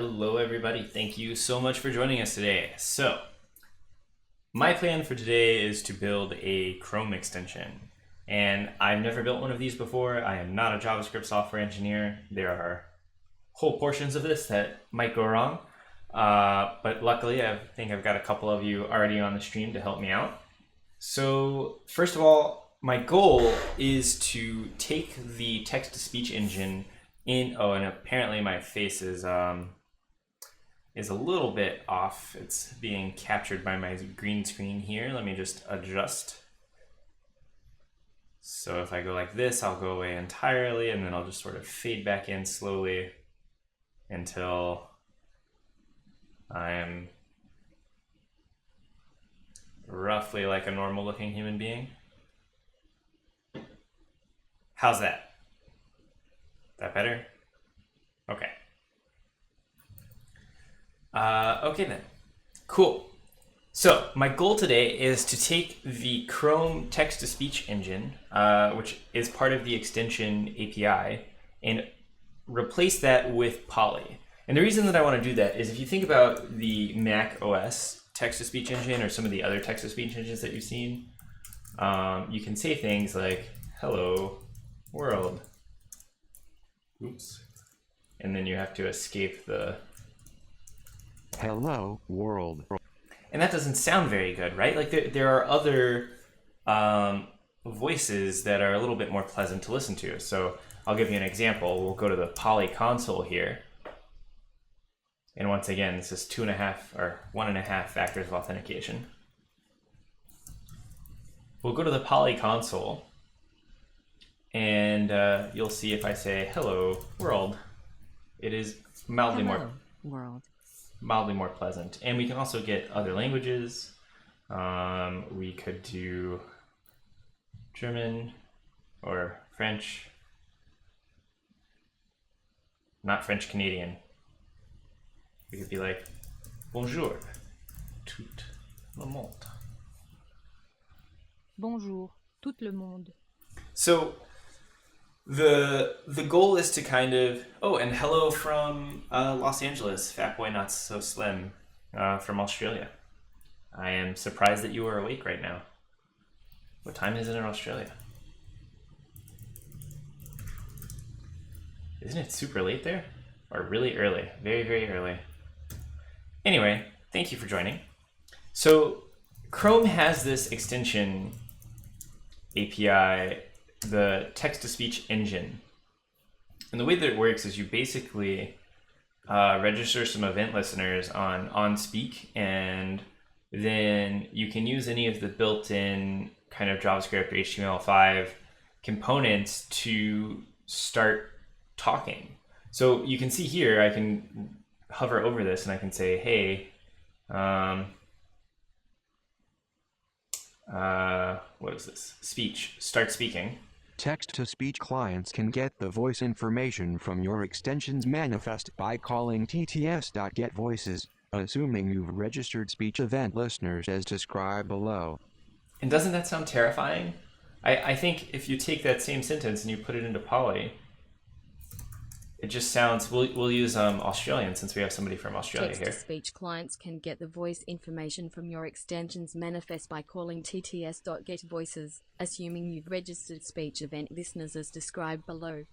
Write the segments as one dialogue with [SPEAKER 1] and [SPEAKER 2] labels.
[SPEAKER 1] Hello everybody, thank you so much for joining us today. So, my plan for today is to build a Chrome extension. And I've never built one of these before. I am not a JavaScript software engineer. There are whole portions of this that might go wrong. But luckily, I think I've got a couple of you already on the stream to help me out. So, first of all, my goal is to take the text-to-speech engine and apparently my face is a little bit off. It's being captured by my green screen here. Let me just adjust. So if I go like this, I'll go away entirely, and then I'll just sort of fade back in slowly until I'm roughly like a normal looking human being. How's that? That better? Okay. Okay then, cool. So my goal today is to take the Chrome text-to-speech engine, which is part of the extension API, and replace that with Poly. And the reason that I want to do that is if you think about the Mac OS text-to-speech engine or some of the other text-to-speech engines that you've seen, you can say things like, hello world. Oops. And then you have to escape the
[SPEAKER 2] hello world.
[SPEAKER 1] And that doesn't sound very good, right? Like there are other voices that are a little bit more pleasant to listen to. So I'll give you an example. We'll go to the Poly console here. And once again, this is 2.5 or 1.5 factors of authentication. We'll go to the Poly console and you'll see if I say hello world, it is mildly more pleasant. And we can also get other languages. We could do German or French, not French Canadian. We could be like, bonjour, tout le monde.
[SPEAKER 3] Bonjour, tout le monde.
[SPEAKER 1] So the goal is to kind of, and hello from Los Angeles, Fat Boy Not So Slim from Australia. I am surprised that you are awake right now. What time is it in Australia? Isn't it super late there? Or really early? Very, very early. Anyway, thank you for joining. So Chrome has this extension API, the text-to-speech engine. And the way that it works is you basically register some event listeners on Speak, and then you can use any of the built-in kind of JavaScript or HTML5 components to start talking. So you can see here, I can hover over this and I can say, hey, what is this? Speech, start speaking.
[SPEAKER 2] Text-to-speech clients can get the voice information from your extension's manifest by calling tts.getVoices, assuming you've registered speech event listeners as described below.
[SPEAKER 1] And doesn't that sound terrifying? I think if you take that same sentence and you put it into Poly, it just sounds, we'll use Australian since we have somebody from Australia here.
[SPEAKER 3] Text-to-speech clients can get the voice information from your extension's manifest by calling tts.getVoices, assuming you've registered speech event listeners as described below.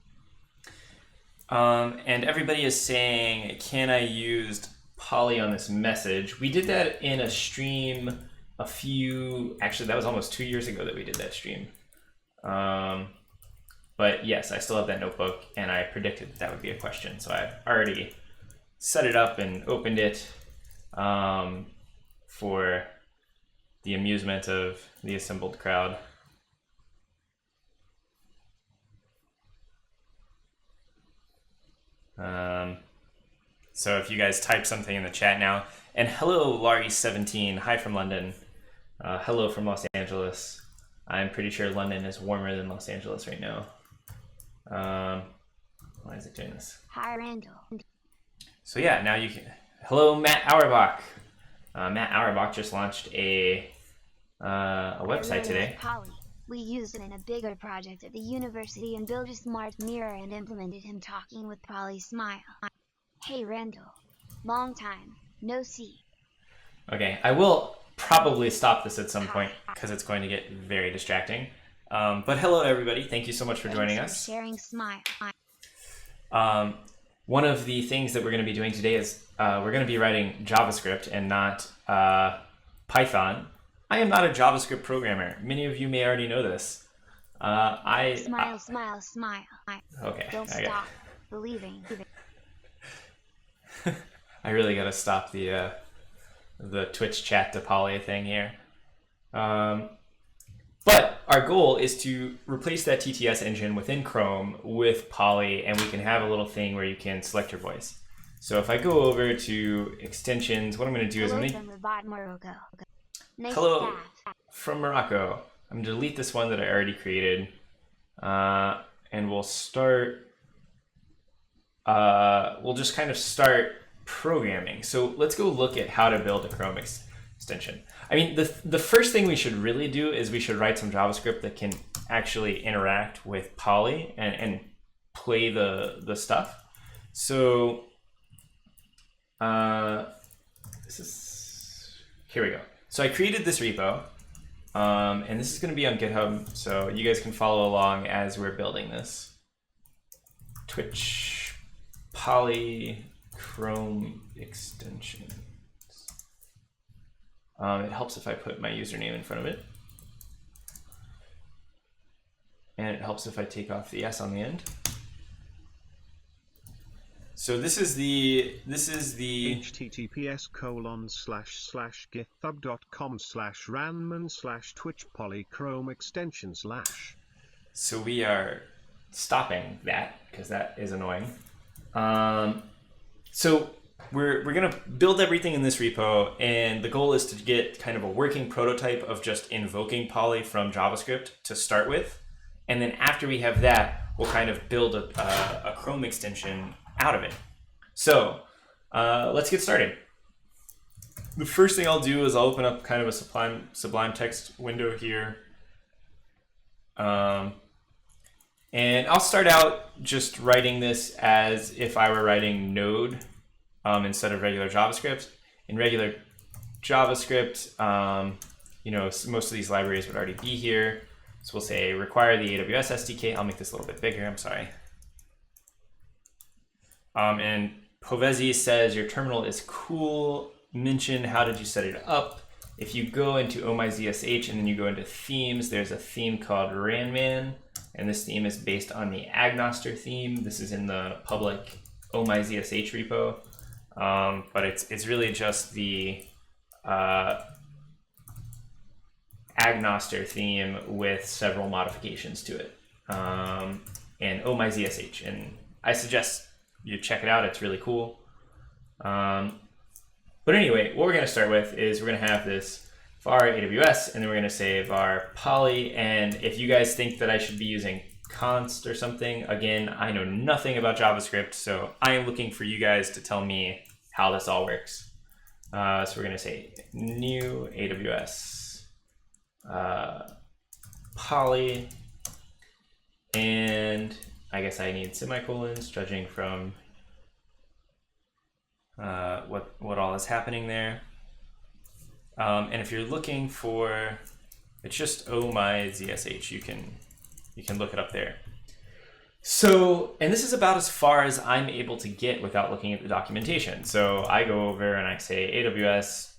[SPEAKER 1] And everybody is saying, can I use Poly on this message? We did that in a stream actually that was almost 2 years ago that we did that stream. But yes, I still have that notebook, and I predicted that would be a question. So I've already set it up and opened it for the amusement of the assembled crowd. So if you guys type something in the chat now, and hello Laurie17, hi from London, hello from Los Angeles. I'm pretty sure London is warmer than Los Angeles right now. Why is it doing this?
[SPEAKER 4] Hi, Randall.
[SPEAKER 1] So yeah, now you can. Hello, Matt Auerbach. Matt Auerbach just launched a website today.
[SPEAKER 4] Poly. We used it in a bigger project at the university and built a smart mirror and implemented him talking with Polly Smile. Hey Randall, Long time. No see.
[SPEAKER 1] Okay, I will probably stop this at some point because it's going to get very distracting. But hello, everybody. Thank you so much for joining
[SPEAKER 4] Thanks
[SPEAKER 1] us.
[SPEAKER 4] for sharing smile.
[SPEAKER 1] One of the things that we're going to be doing today is we're going to be writing JavaScript and not Python. I am not a JavaScript programmer. Many of you may already know this.
[SPEAKER 4] Smile, smile, smile.
[SPEAKER 1] Okay.
[SPEAKER 4] Don't stop believing.
[SPEAKER 1] I really got to stop the Twitch chat to Poly thing here. But our goal is to replace that TTS engine within Chrome with Poly, and we can have a little thing where you can select your voice. So if I go over to extensions, what I'm going to do is I'm going to...
[SPEAKER 4] Nice
[SPEAKER 1] Hello
[SPEAKER 4] staff.
[SPEAKER 1] from Morocco. I'm going to delete this one that I already created, and we'll start... we'll just kind of start programming. So let's go look at how to build a Chrome extension. I mean, the first thing we should really do is we should write some JavaScript that can actually interact with Poly and play the stuff. So here we go. So I created this repo, and this is going to be on GitHub, so you guys can follow along as we're building this. Twitch Poly Chrome extension. It helps if I put my username in front of it. And it helps if I take off the S on the end. So this is the
[SPEAKER 5] https://github.com/ranman/twitch-polychrome-extension/.
[SPEAKER 1] So we are stopping that because that is annoying. So we're going to build everything in this repo, and the goal is to get kind of a working prototype of just invoking Poly from JavaScript to start with. And then after we have that, we'll kind of build a Chrome extension out of it. So let's get started. The first thing I'll do is I'll open up kind of a Sublime text window here. And I'll start out just writing this as if I were writing Node instead of regular JavaScript. In regular JavaScript, most of these libraries would already be here. So we'll say require the AWS SDK. I'll make this a little bit bigger, I'm sorry. And Povezi says your terminal is cool. Mention how did you set it up. If you go into OhMyZSH and then you go into themes, there's a theme called Ranman. And this theme is based on the Agnoster theme. This is in the public OhMyZSH repo. But it's really just the Agnoster theme with several modifications to it. And OhMyZSH. And I suggest you check it out. It's really cool. But anyway, what we're going to start with is we're going to have this var AWS, and then we're going to say var Poly. And if you guys think that I should be using const or something, again, I know nothing about JavaScript, so I am looking for you guys to tell me how this all works. So we're going to say new AWS Poly, and I guess I need semicolons, judging from what all is happening there. And if you're looking for, it's just OhMyZSH. You can look it up there. So, and this is about as far as I'm able to get without looking at the documentation. So I go over and I say AWS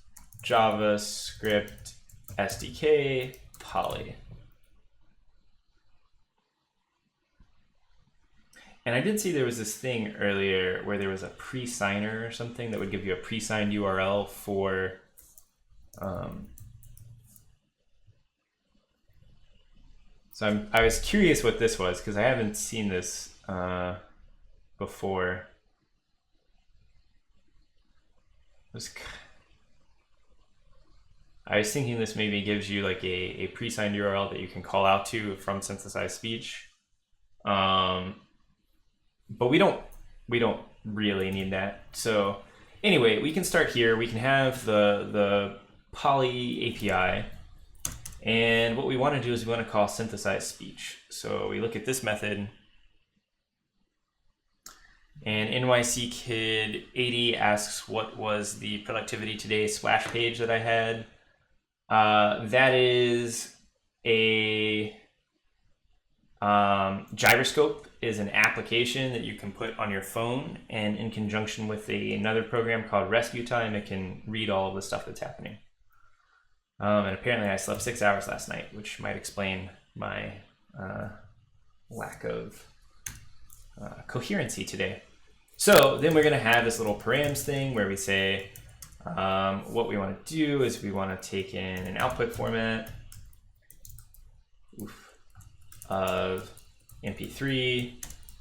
[SPEAKER 1] JavaScript SDK Poly. And I did see there was this thing earlier where there was a pre-signer or something that would give you a pre-signed URL for so I was curious what this was because I haven't seen this before. I was thinking this maybe gives you like a pre-signed URL that you can call out to from synthesized speech. But we don't really need that. So anyway, we can start here. We can have the Poly API. And what we want to do is we want to call synthesized speech. So we look at this method. And NYC Kid 80 asks, what was the productivity today splash page that I had? That is a Gyroscope is an application that you can put on your phone, and in conjunction with another program called Rescue Time, it can read all of the stuff that's happening. And apparently I slept 6 hours last night, which might explain my lack of coherency today. So then we're going to have this little params thing where we say what we want to do is we want to take in an output format of MP3.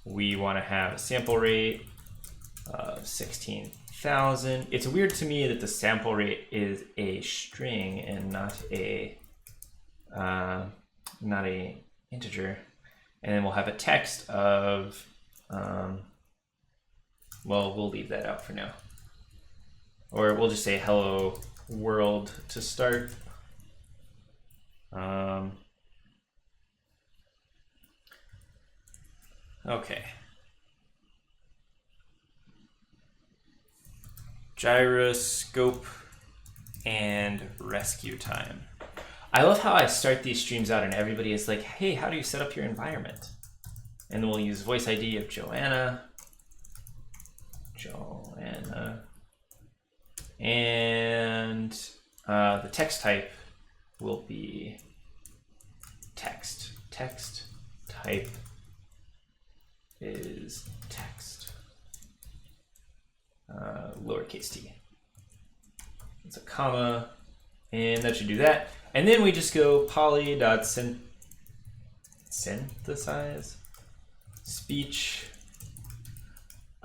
[SPEAKER 1] We want to have a sample rate of 16,000. It's weird to me that the sample rate is a string and not a integer. And then we'll have a text of well, we'll leave that out for now. Or we'll just say hello world to start. Okay. Gyroscope and rescue time. I love how I start these streams out and everybody is like, hey, how do you set up your environment? And then we'll use voice ID of Joanna. And the text type will be text. Text type is text. Lowercase t. It's a comma, and that should do that. And then we just go poly.synthesize speech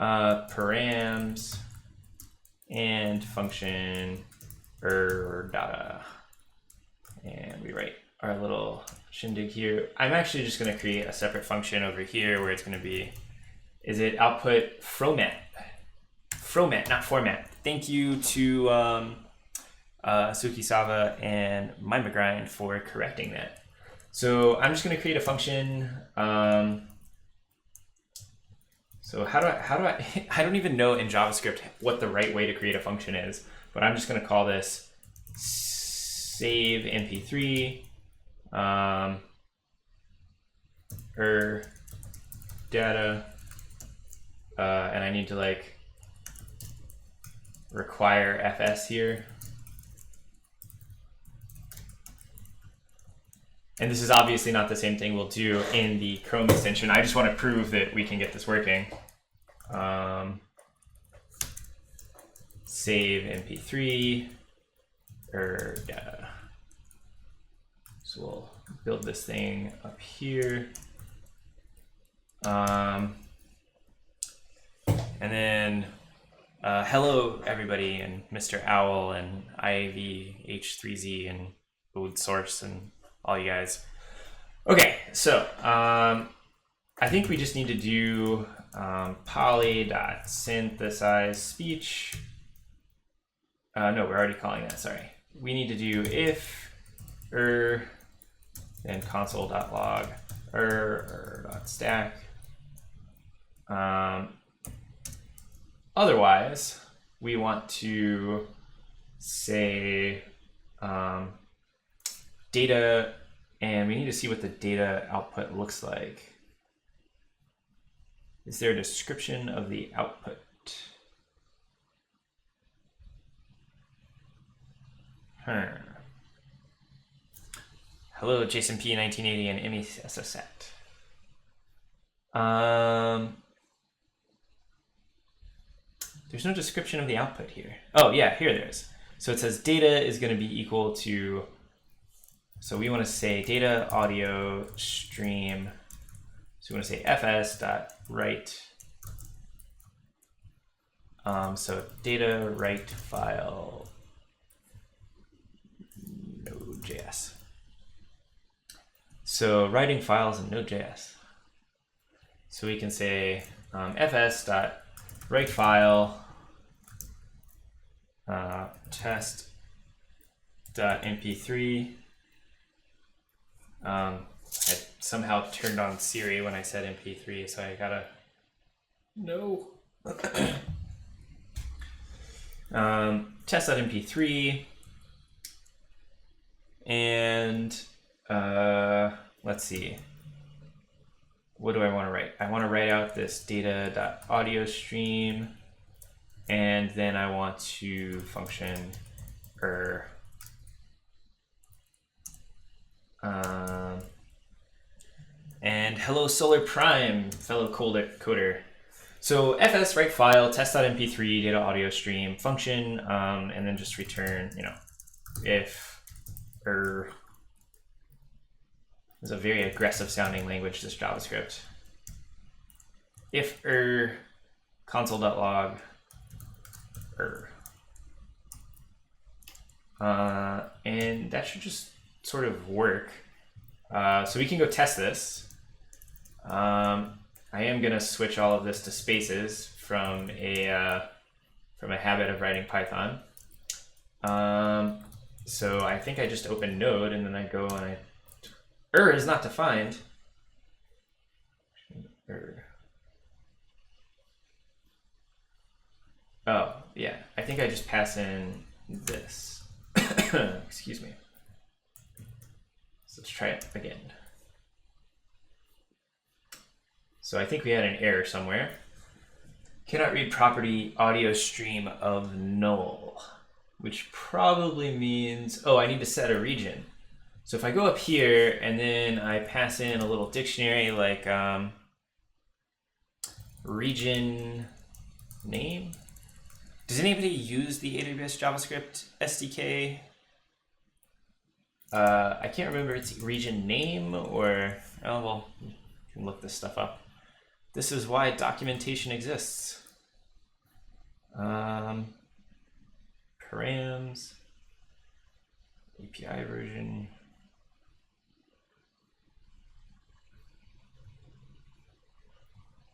[SPEAKER 1] params and function data, and we write our little shindig here. I'm actually just going to create a separate function over here where it's going to be, is it output fromat, not format. Thank you to Suki Sava and MimegRind for correcting that. So I'm just going to create a function. So how do I I don't even know in JavaScript what the right way to create a function is, but I'm just going to call this save mp3 data, and I need to like require fs here. And this is obviously not the same thing we'll do in the Chrome extension. I just want to prove that we can get this working. Save mp3 data. So we'll build this thing up here. And then hello everybody, and Mr. Owl and IVH3Z and Old Source and all you guys. Okay, so I think we just need to do poly.synthesize speech. No, we're already calling that, sorry. We need to do if then console.log .stack. Otherwise, we want to say data, and we need to see what the data output looks like. Is there a description of the output? Hello, Jason P 1980 and Emmy SSat. There's no description of the output here. Oh yeah, here there is. So it says data is going to be equal to, so we want to say data audio stream. So we want to say fs.write. So data write file Node.js. So writing files in Node.js. So we can say fs.write file test.mp3. I somehow turned on Siri when I said mp3, so I gotta, no, Test.mp3, and let's see. What do I want to write? I want to write out this data.audio stream, and then I want to function and hello Solar Prime, fellow coder. So fs write file test.mp3 data audio stream function, and then just return, if it's a very aggressive sounding language, this JavaScript. If console.log and that should just sort of work. So we can go test this. I am gonna switch all of this to spaces from a habit of writing Python. So I think I just open Node and then I go and is not defined. Oh yeah, I think I just pass in this. Excuse me. So let's try it again. So I think we had an error somewhere. Cannot read property audio stream of null, which probably means, I need to set a region. So if I go up here and then I pass in a little dictionary like region name. Does anybody use the AWS JavaScript SDK? I can't remember if it's region name or, you can look this stuff up. This is why documentation exists. Params, API version.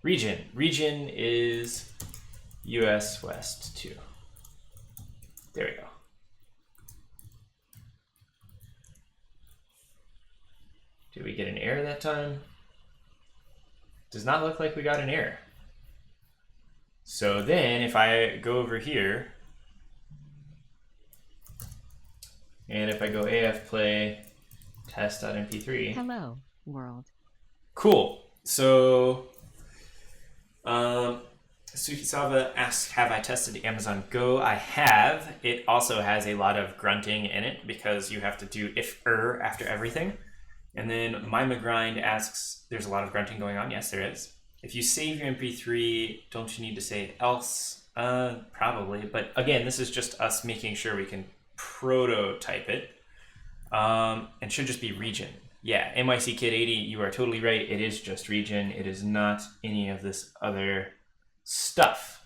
[SPEAKER 1] Region is US West 2. There we go. Did we get an error that time? Does not look like we got an error. So then if I go over here, and if I go AF play test.mp3.
[SPEAKER 3] Hello, world.
[SPEAKER 1] Cool. So Sukisava asks, have I tested Amazon Go? I have. It also has a lot of grunting in it because you have to do if after everything. And then MyMagrind asks, there's a lot of grunting going on. Yes, there is. If you save your MP3, don't you need to say else? Probably. But again, this is just us making sure we can prototype it. And should just be region. Yeah, NYCKid80, you are totally right. It is just region. It is not any of this other stuff.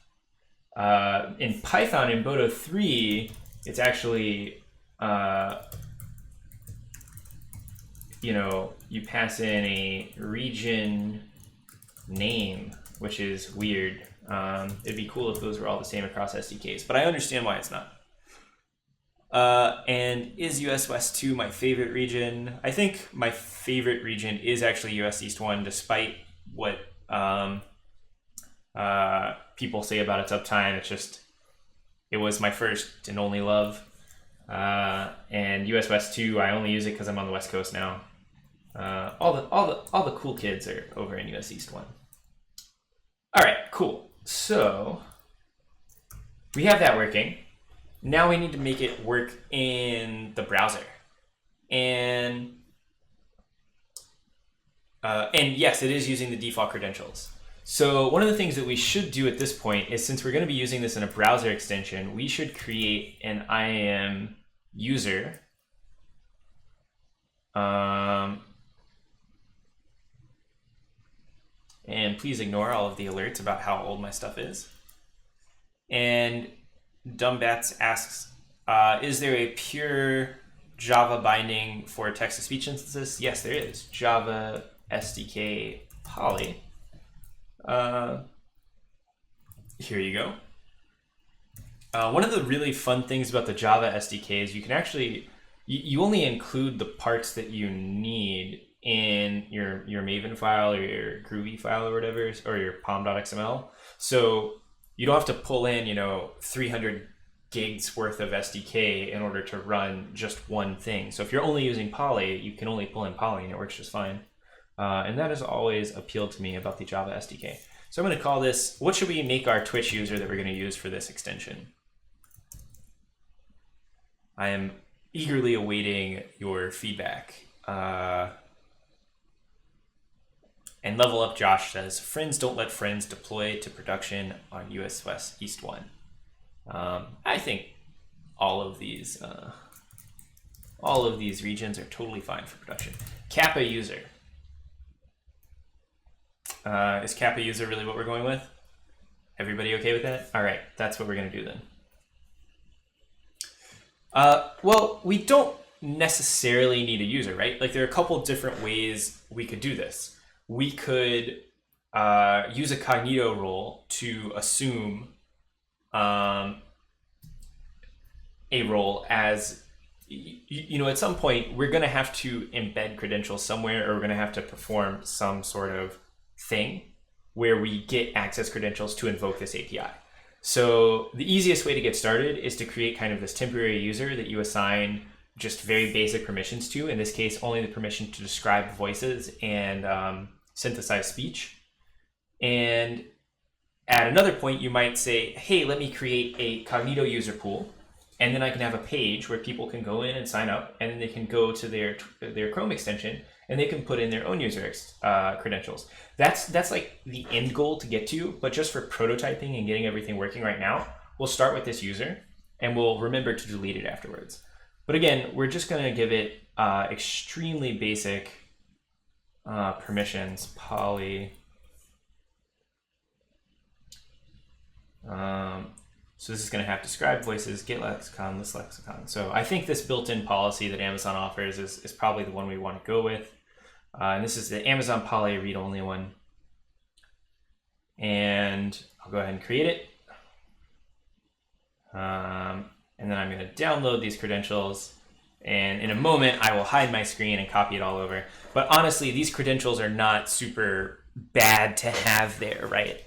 [SPEAKER 1] In Python, in Boto 3, it's actually, you pass in a region name, which is weird. It'd be cool if those were all the same across SDKs, but I understand why it's not. And is US West 2 my favorite region? I think my favorite region is actually US East 1, despite what people say about its uptime. It was my first and only love. And US West 2, I only use it because I'm on the West Coast now. All the cool kids are over in US East 1. All right, cool. So we have that working. Now we need to make it work in the browser. And yes, it is using the default credentials. So one of the things that we should do at this point is, since we're going to be using this in a browser extension, we should create an IAM user. And please ignore all of the alerts about how old my stuff is. And Dumbbats asks, is there a pure Java binding for text-to-speech synthesis? Yes, there is. Java SDK Poly. Here you go. One of the really fun things about the Java SDK is you can actually, you only include the parts that you need in your Maven file or your Groovy file or whatever, or your pom.xml. So you don't have to pull in, 300 gigs worth of SDK in order to run just one thing. So if you're only using Poly, you can only pull in Poly and it works just fine. And that has always appealed to me about the Java SDK. So I'm going to call this, what should we make our Twitch user that we're going to use for this extension? I am eagerly awaiting your feedback. And Level Up Josh says, friends don't let friends deploy to production on US West East 1. I think all of these regions are totally fine for production. Kappa user. Is Kappa user really what we're going with? Everybody okay with that? All right, that's what we're going to do then. Well, we don't necessarily need a user, right? Like there are a couple different ways we could do this. We could use a cognito role to assume a role as, at some point we're going to have to embed credentials somewhere, or we're going to have to perform some sort of thing where we get access credentials to invoke this API. So the easiest way to get started is to create kind of this temporary user that you assign just very basic permissions to. In this case, only the permission to describe voices and synthesize speech. And at another point, you might say, hey, let me create a Cognito user pool. And then I can have a page where people can go in and sign up, and then they can go to their Chrome extension and they can put in their own user credentials. That's like the end goal to get to, but just for prototyping and getting everything working right now, we'll start with this user and we'll remember to delete it afterwards. But again, we're just going to give it extremely basic permissions, poly. So this is going to have described voices, get lexicon, list lexicon. So I think this built-in policy that Amazon offers is probably the one we want to go with. And this is the Amazon Poly read-only one. And I'll go ahead and create it. And then I'm going to download these credentials. And in a moment, I will hide my screen and copy it all over. But honestly, these credentials are not super bad to have there, right?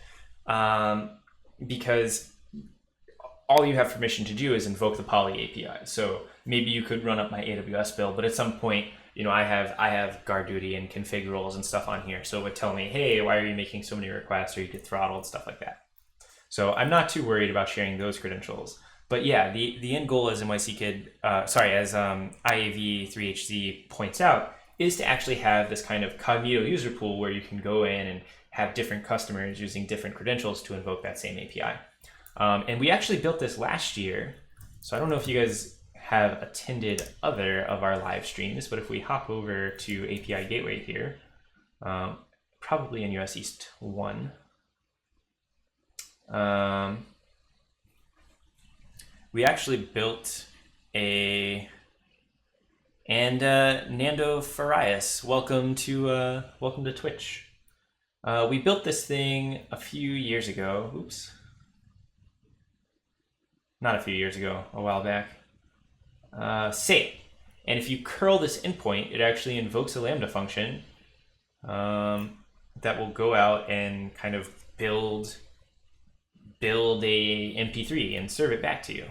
[SPEAKER 1] Because all you have permission to do is invoke the Poly API. So maybe you could run up my AWS build, but at some point, I have guard duty and config roles and stuff on here. So it would tell me, hey, why are you making so many requests, or you get throttled, stuff like that. So I'm not too worried about sharing those credentials. But yeah, the end goal, as IAV 3HZ points out, is to actually have this kind of Cognito user pool where you can go in and have different customers using different credentials to invoke that same API. And we actually built this last year. So I don't know if you guys have attended other of our live streams, but if we hop over to API Gateway here, probably in US East 1, we actually built and Nando Farias, welcome to Twitch. We built this thing a few years ago. Oops. Not a few years ago, a while back. Save. And if you curl this endpoint, it actually invokes a Lambda function that will go out and kind of build a MP3 and serve it back to you.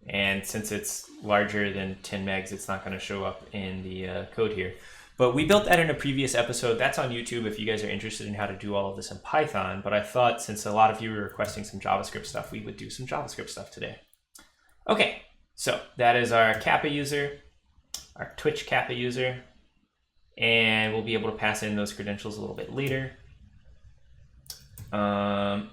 [SPEAKER 1] And since it's larger than 10 megs, it's not going to show up in the code here. But we built that in a previous episode. That's on YouTube if you guys are interested in how to do all of this in Python. But I thought since a lot of you were requesting some JavaScript stuff, we would do some JavaScript stuff today. Okay, so that is our Kappa user, our Twitch Kappa user. And we'll be able to pass in those credentials a little bit later. I'm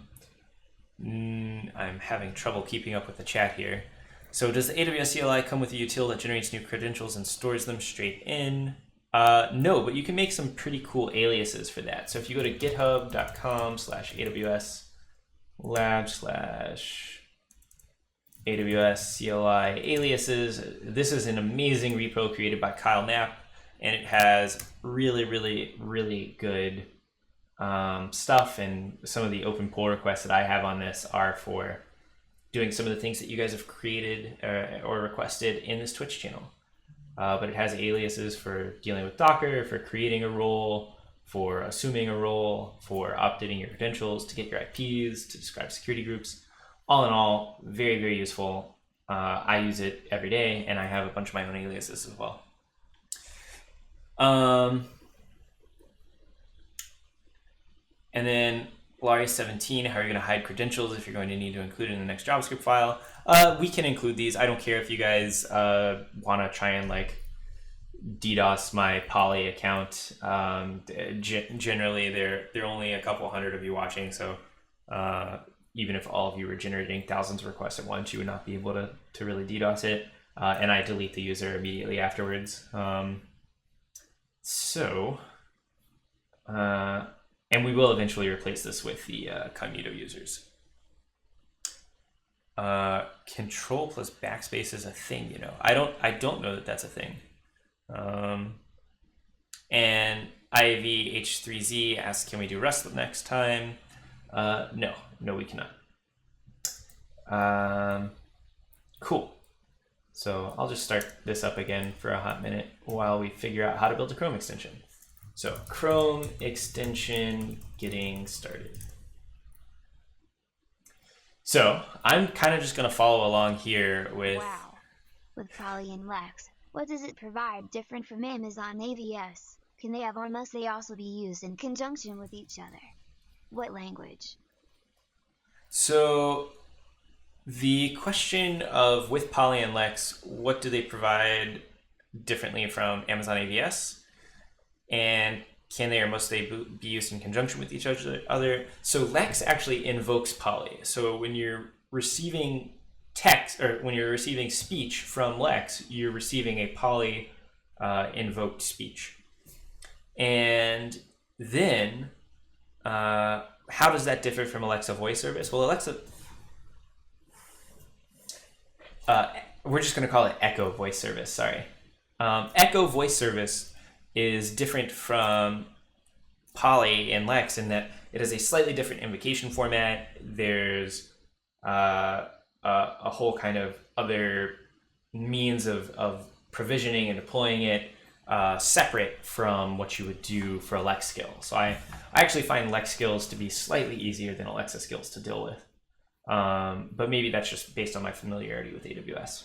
[SPEAKER 1] having trouble keeping up with the chat here. So does the AWS CLI come with a util that generates new credentials and stores them straight in? No, but you can make some pretty cool aliases for that. So if you go to github.com/AWS lab/AWS CLI aliases, this is an amazing repo created by Kyle Knapp, and it has really, really, really good stuff. And some of the open pull requests that I have on this are for doing some of the things that you guys have created or requested in this Twitch channel. But it has aliases for dealing with Docker, for creating a role, for assuming a role, for updating your credentials, to get your IPs, to describe security groups. All in all, very, very useful. I use it every day, and I have a bunch of my own aliases as well. And then Laria 17, how are you going to hide credentials if you're going to need to include it in the next JavaScript file? We can include these. I don't care if you guys want to try and like DDoS my Poly account. Generally, there are only a couple hundred of you watching, so even if all of you were generating thousands of requests at once, you would not be able to really DDoS it. And I delete the user immediately afterwards. And we will eventually replace this with the Cognito users. Control plus backspace is a thing, you know. I don't know that that's a thing. And IVH3Z asks, can we do Rust next time? No, we cannot. Cool. So I'll just start this up again for a hot minute while we figure out how to build a Chrome extension. So Chrome extension getting started. So I'm kind of just going to follow along here with...
[SPEAKER 4] Wow. With Poly and Lex, what does it provide different from Amazon AWS? Can they have, or must they also be used in conjunction with each other? What language?
[SPEAKER 1] So the question of with Poly and Lex, what do they provide differently from Amazon AWS? And can they or must they be used in conjunction with each other? So Lex actually invokes Poly. So when you're receiving text, or when you're receiving speech from Lex, you're receiving a Poly invoked speech. And then how does that differ from Alexa voice service? Well, Alexa, we're just going to call it Echo voice service, sorry. Echo voice service is different from Poly and Lex in that it has a slightly different invocation format. There's a whole kind of other means of provisioning and deploying it separate from what you would do for Lex skills. So I actually find Lex skills to be slightly easier than Alexa skills to deal with. But maybe that's just based on my familiarity with AWS.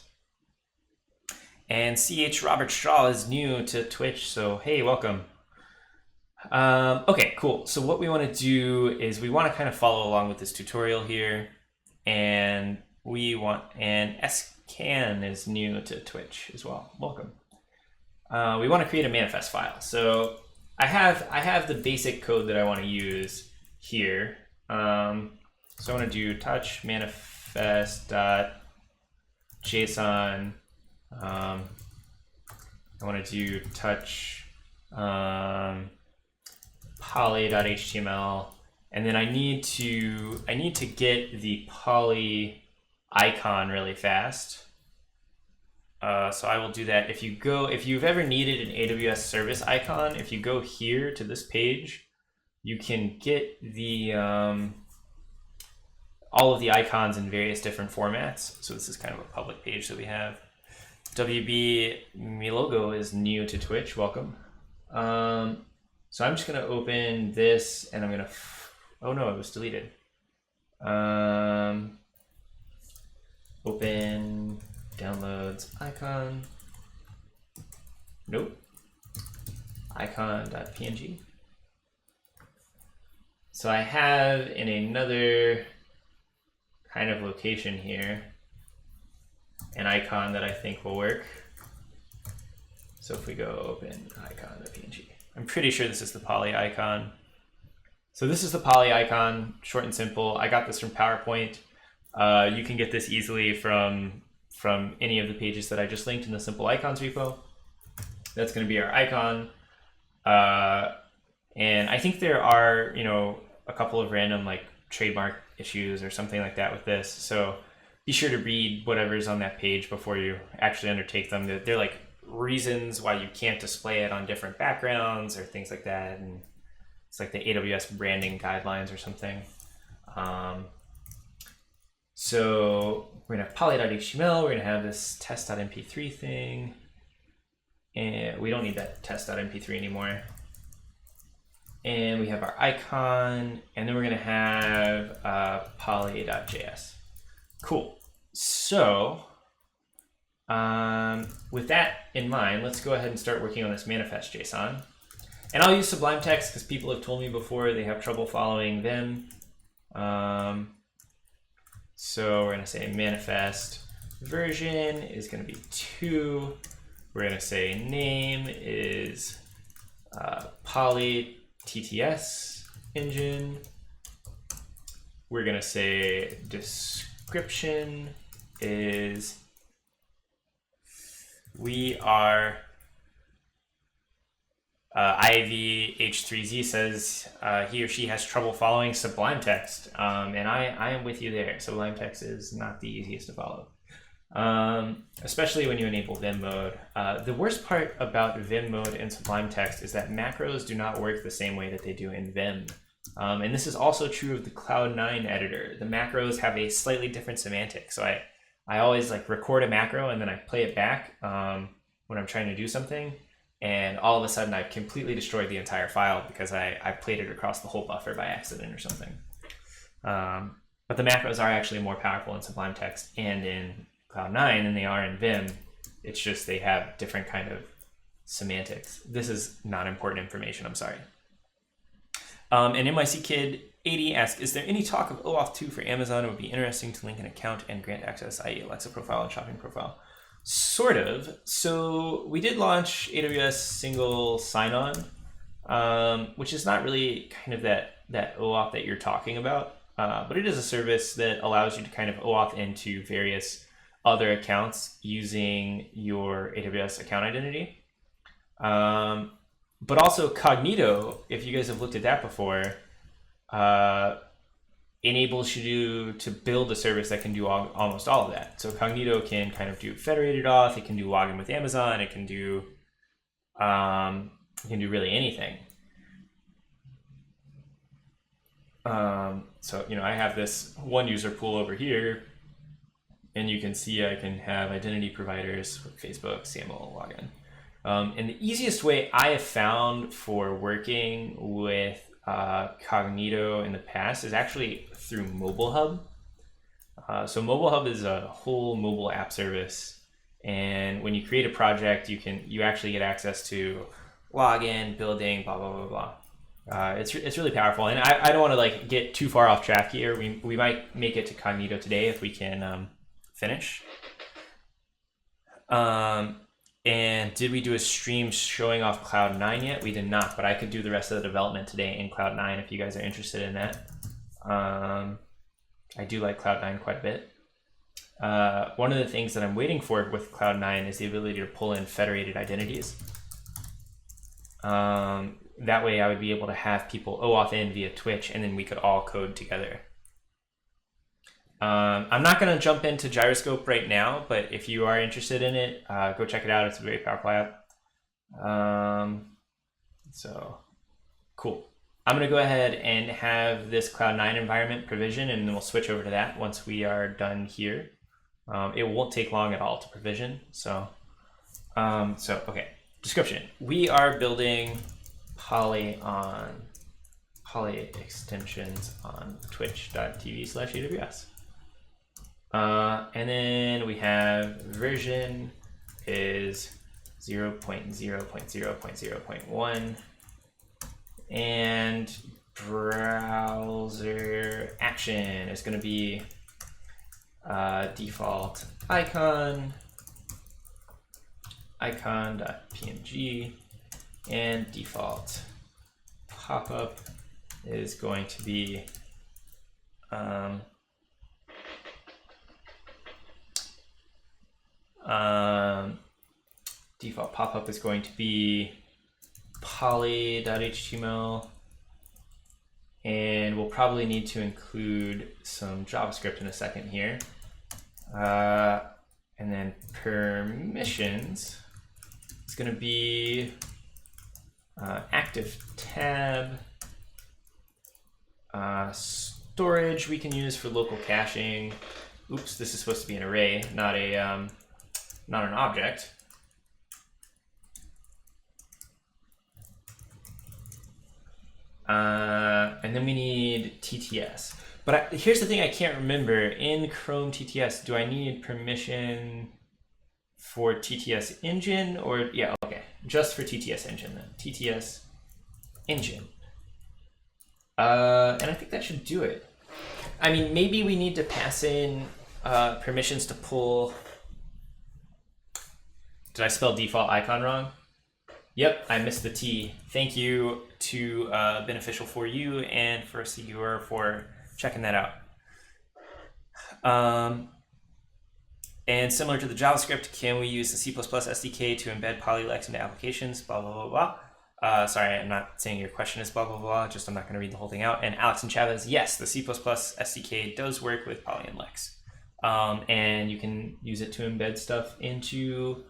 [SPEAKER 1] And CH Robert Straw is new to Twitch, so hey, welcome. Okay, cool. So what we want to do is we want to kind of follow along with this tutorial here, and SCAN is new to Twitch as well. Welcome. We want to create a manifest file. So I have the basic code that I want to use here. So I want to do touch manifest.json. I want to do touch poly.html, and then I need to get the poly icon really fast. So I will do that. If you've ever needed an AWS service icon, if you go here to this page, you can get the all of the icons in various different formats. So this is kind of a public page that we have. WB Milogo is new to Twitch. Welcome. So I'm just going to open this, and I'm going to... oh no, it was deleted. Open downloads icon. Nope. Icon.png. So I have in another kind of location here an icon that I think will work. So if we go open icon.png, I'm pretty sure this is the poly icon. So this is the poly icon, short and simple. I got this from PowerPoint. You can get this easily from any of the pages that I just linked in the simple icons repo. That's going to be our icon. And I think there are, a couple of random like trademark issues or something like that with this. So be sure to read whatever's on that page before you actually undertake them. They're like reasons why you can't display it on different backgrounds or things like that. And it's like the AWS branding guidelines or something. So we're gonna have poly.html, we're gonna have this test.mp3 thing. And we don't need that test.mp3 anymore. and we have our icon, and then we're going to have poly.js. Cool. So with that in mind, let's go ahead and start working on this manifest JSON. And I'll use Sublime Text because people have told me before they have trouble following Vim. So we're going to say manifest version is going to be 2. We're going to say name is poly TTS engine. We're going to say description is we are IVH3Z says he or she has trouble following Sublime Text, and I am with you there. Sublime Text is not the easiest to follow, especially when you enable Vim mode. The worst part about Vim mode and Sublime Text is that macros do not work the same way that they do in Vim. And this is also true of the Cloud9 editor. The macros have a slightly different semantic. So I always like record a macro and then I play it back when I'm trying to do something. And all of a sudden I've completely destroyed the entire file because I played it across the whole buffer by accident or something. But the macros are actually more powerful in Sublime Text and in Cloud9 than they are in Vim. It's just they have different kind of semantics. This is not important information, I'm sorry. And NYCKid80 asks, is there any talk of OAuth 2 for Amazon? It would be interesting to link an account and grant access, i.e. Alexa profile and shopping profile. Sort of. So we did launch AWS single sign-on, which is not really kind of that OAuth that you're talking about, but it is a service that allows you to kind of OAuth into various other accounts using your AWS account identity. But also Cognito, if you guys have looked at that before, enables you to build a service that can do almost all of that. So Cognito can kind of do federated auth, it can do login with Amazon, it can do really anything. So I have this one user pool over here, and you can see I can have identity providers with Facebook, SAML, login. And the easiest way I have found for working with Cognito in the past is actually through Mobile Hub. So Mobile Hub is a whole mobile app service, and when you create a project, you actually get access to login, building, blah blah blah blah. It's really powerful, and I don't want to like get too far off track here. We might make it to Cognito today if we can finish. And did we do a stream showing off Cloud9 yet? We did not, but I could do the rest of the development today in Cloud9 if you guys are interested in that. I do like Cloud9 quite a bit. One of the things that I'm waiting for with Cloud9 is the ability to pull in federated identities. That way I would be able to have people OAuth in via Twitch, and then we could all code together. I'm not going to jump into Gyroscope right now, but if you are interested in it, go check it out. It's a very powerful app. So cool. I'm going to go ahead and have this Cloud9 environment provision, and then we'll switch over to that once we are done here. It won't take long at all to provision. So okay. Description. We are building Poly extensions on twitch.tv/AWS. And then we have version is 0.0.0.0.1, and browser action is going to be default icon.png, and default pop-up is going to be default pop-up is going to be poly.html, and we'll probably need to include some JavaScript in a second here. And then permissions is going to be active tab. Storage we can use for local caching. Oops, this is supposed to be an array, not an object. And then we need TTS. But here's the thing I can't remember. In Chrome TTS, do I need permission for TTS engine or, yeah, okay. Just for TTS engine then. TTS engine. And I think that should do it. I mean, maybe we need to pass in permissions to pull. Did I spell default icon wrong? Yep, I missed the T. Thank you to Beneficial for You and for Segura for checking that out. And similar to the JavaScript, can we use the C++ SDK to embed polylex into applications? Blah, blah, blah, blah. Sorry, I'm not saying your question is blah, blah, blah. Just I'm not going to read the whole thing out. And Alex and Chavez, yes, the C++ SDK does work with poly and lex. And you can use it to embed stuff into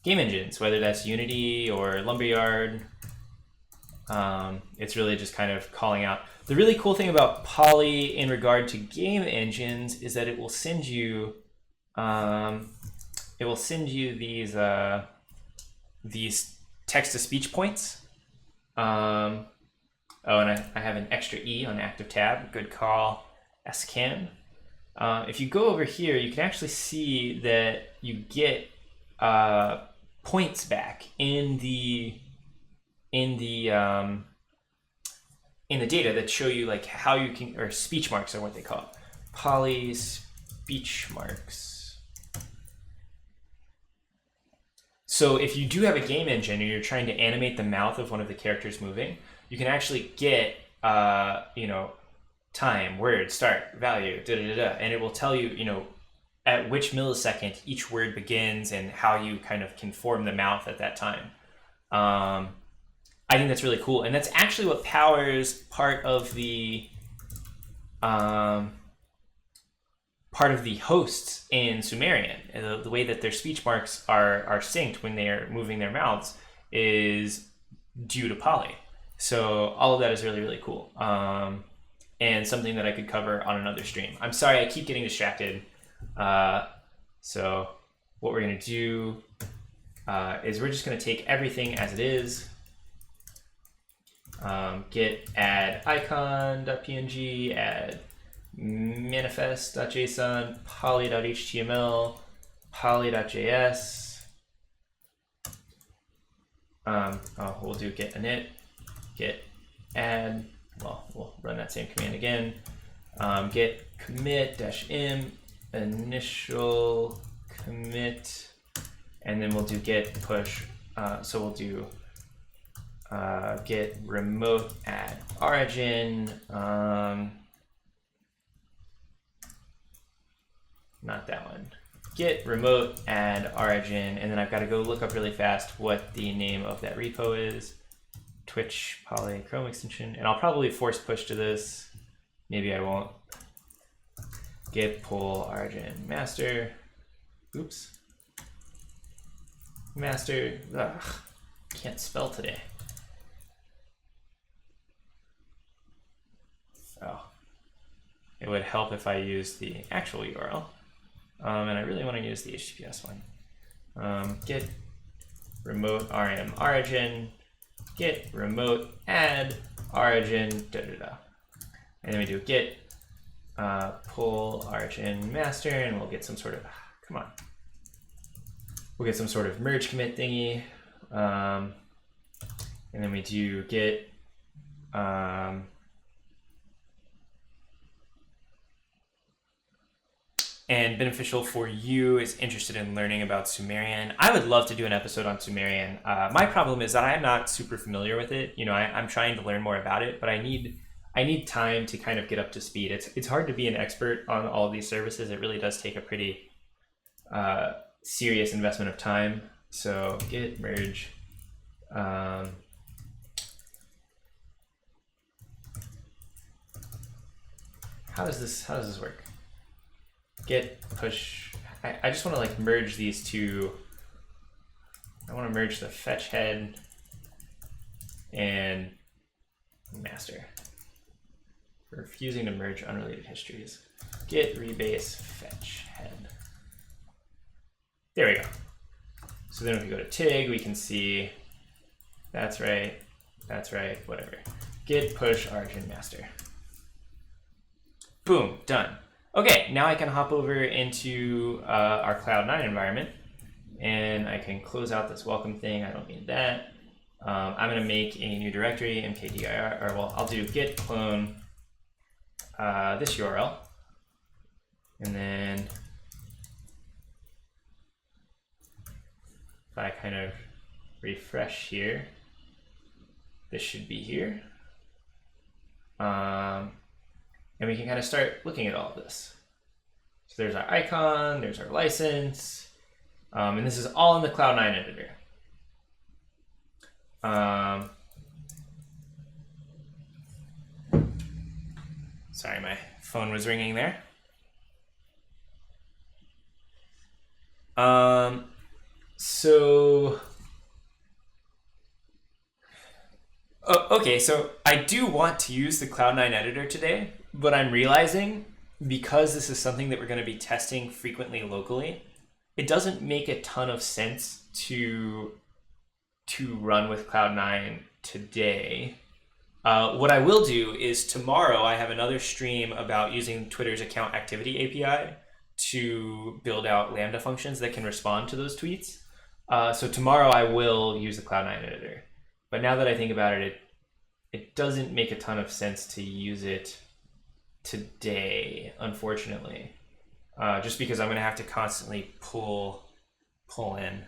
[SPEAKER 1] game engines, whether that's Unity or Lumberyard. It's really just kind of calling out. The really cool thing about Poly in regard to game engines is that it will send you these text-to-speech points. Oh, and I have an extra E on active tab. Good call, scan. If you go over here, you can actually see that you get points back in the data that show you like how you can, or speech marks are what they call it. Poly speech marks. So if you do have a game engine and you're trying to animate the mouth of one of the characters moving, you can actually get time, word, start, value, and it will tell you, at which millisecond each word begins and how you kind of can form the mouth at that time. I think that's really cool. And that's actually what powers part of the hosts in Sumerian. The way that their speech marks are synced when they are moving their mouths is due to Poly. So all of that is really, really cool. And something that I could cover on another stream. I'm sorry, I keep getting distracted. So what we're going to do is we're just going to take everything as it is. Git add icon.png, add manifest.json, poly.html, poly.js. We'll do git init, git add. Well, we'll run that same command again. Git commit -m initial commit, and then we'll do git push. So we'll do git remote add origin. Not that one. Git remote add origin, and then I've got to go look up really fast what the name of that repo is. Twitch poly Chrome extension, and I'll probably force push to this. Maybe I won't. Git pull origin master. Oops. Master. Ugh, can't spell today. Oh, it would help if I used the actual URL, and I really want to use the HTTPS one. Git remote rm origin. Git remote add origin and then we do git pull origin master, and we'll get some sort of we'll get some sort of merge commit thingy, and then we do git and Beneficial for You is interested in learning about Sumerian. I would love to do an episode on Sumerian. My problem is that I'm not super familiar with it. I'm trying to learn more about it, but I need time to kind of get up to speed. It's hard to be an expert on all of these services. It really does take a pretty serious investment of time. So git merge. How does this work? Git push. I just want to merge these two. I want to merge the fetch head and master. We're refusing to merge unrelated histories. Git rebase fetch head. There we go. So then if we go to TIG, we can see that's right, whatever. git push origin master. Boom, done. Okay, now I can hop over into our Cloud9 environment, and I can close out this welcome thing. I don't need that. I'm going to make a new directory, mkdir, or well, I'll do git clone this URL, and then if I kind of refresh here, this should be here. And we can kind of start looking at all of this. So there's our icon, there's our license, and this is all in the Cloud9 editor. Sorry, my phone was ringing there. Okay, so I do want to use the Cloud9 editor today, but I'm realizing because this is something that we're going to be testing frequently locally, it doesn't make a ton of sense to run with Cloud9 today. What I will do is tomorrow I have another stream about using Twitter's account activity API to build out Lambda functions that can respond to those tweets. So tomorrow I will use the Cloud9 editor. But now that I think about it, it doesn't make a ton of sense to use it today, unfortunately, just because I'm going to have to constantly pull in.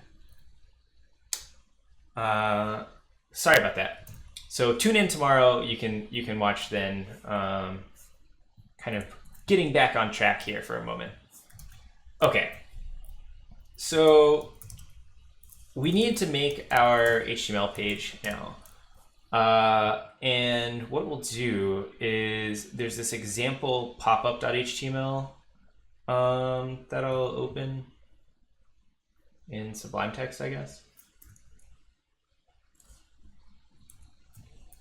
[SPEAKER 1] Sorry about that. So tune in tomorrow. You can watch then, kind of getting back on track here for a moment. Okay, so we need to make our HTML page now. And what we'll do is there's this example popup.html that'll open in Sublime Text, I guess.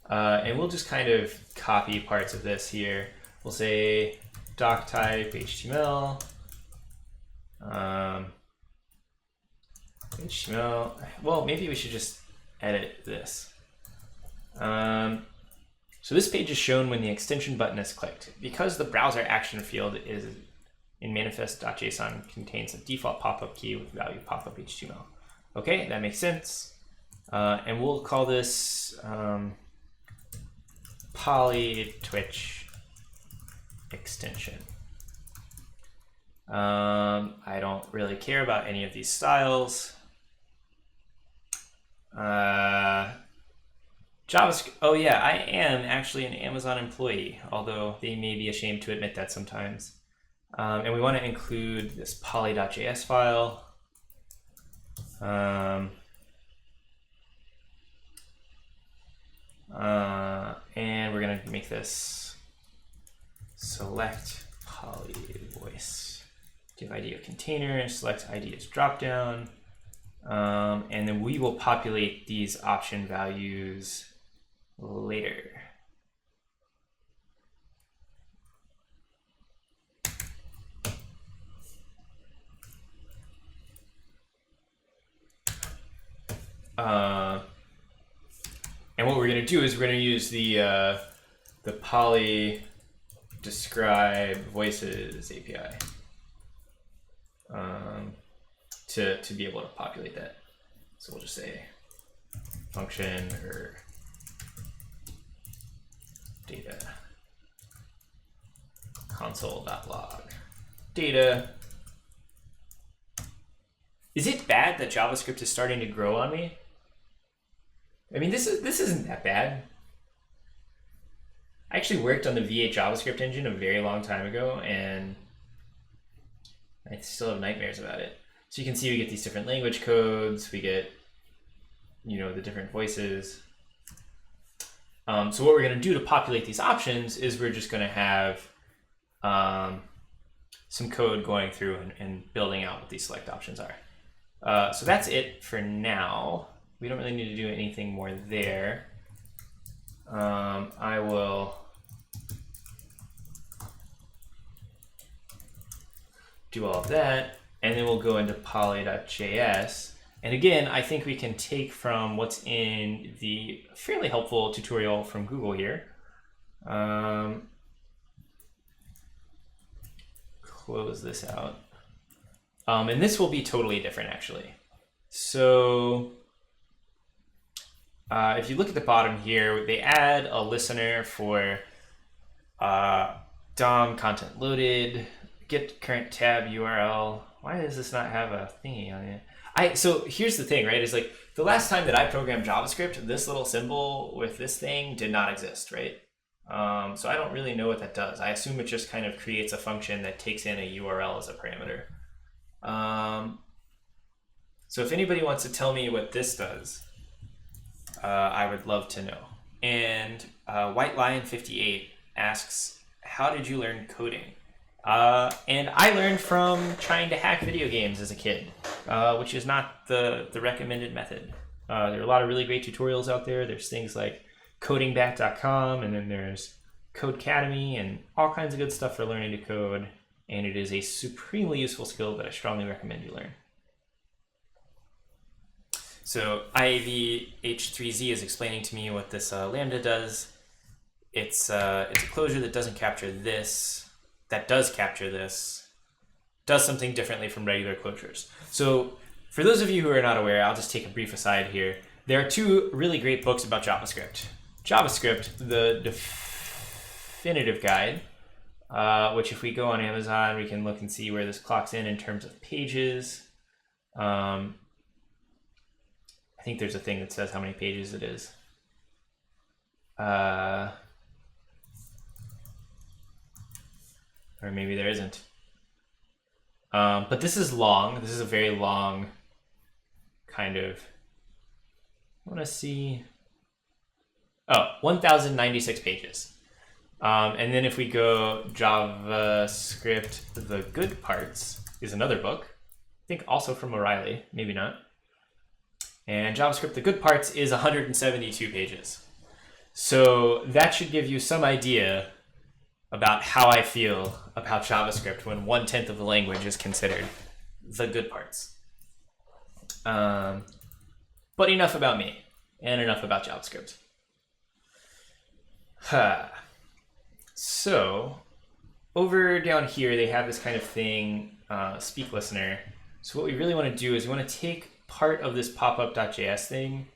[SPEAKER 1] And we'll just kind of copy parts of this here. We'll say doc type HTML. HTML. Well, maybe we should just edit this. So this page is shown when the extension button is clicked. Because the browser action field is in manifest.json contains a default pop-up key with value pop-up HTML. Okay, that makes sense. And we'll call this poly twitch extension. I don't really care about any of these styles. JavaScript. Oh yeah, I am actually an Amazon employee, although they may be ashamed to admit that sometimes. And we want to include this poly.js file. And we're going to make this select poly voice. Give ID a container and select ID as dropdown. And then we will populate these option values later. And what we're going to do is we're going to use the poly describe voices API to be able to populate that. So we'll just say function or data console.log data. Is it bad that JavaScript is starting to grow on me? I mean, this isn't that bad. I actually worked on the V8 JavaScript engine a very long time ago, and I still have nightmares about it. So you can see we get these different language codes, we get, the different voices. So what we're going to do to populate these options is we're just going to have some code going through and building out what these select options are. So that's it for now. We don't really need to do anything more there. I will do all of that, and then we'll go into poly.js. And again, I think we can take from what's in the fairly helpful tutorial from Google here, Close this out. And this will be totally different, actually. So if you look at the bottom here, they add a listener for DOM content loaded, get current tab URL. Why does this not have a thingy on it? So here's the thing, right? Is like the last time that I programmed JavaScript, this little symbol with this thing did not exist, right? So I don't really know what that does. I assume it just kind of creates a function that takes in a URL as a parameter. So if anybody wants to tell me what this does, I would love to know. And White Lion 58 asks, how did you learn coding? And I learned from trying to hack video games as a kid, which is not the recommended method. There are a lot of really great tutorials out there. There's things like codingback.com, and then there's Codecademy, and all kinds of good stuff for learning to code. And it is a supremely useful skill that I strongly recommend you learn. So IAVH3Z is explaining to me what this Lambda does. It's a closure that doesn't capture this, that does capture this, does something differently from regular closures. So for those of you who are not aware, I'll just take a brief aside here. There are two really great books about JavaScript. JavaScript, the definitive guide, which if we go on Amazon, we can look and see where this clocks in terms of pages. I think there's a thing that says how many pages it is. Or maybe there isn't. But this is long. This is a very long kind of, I want to see. Oh, 1,096 pages. And then if we go JavaScript, The Good Parts is another book. I think also from O'Reilly, maybe not. And JavaScript, The Good Parts is 172 pages. So that should give you some idea about how I feel about JavaScript when 1/10 of the language is considered the good parts. But enough about me and enough about JavaScript. So over down here, they have this kind of thing, speak listener. So what we really want to do is we want to take part of this popup.js thing,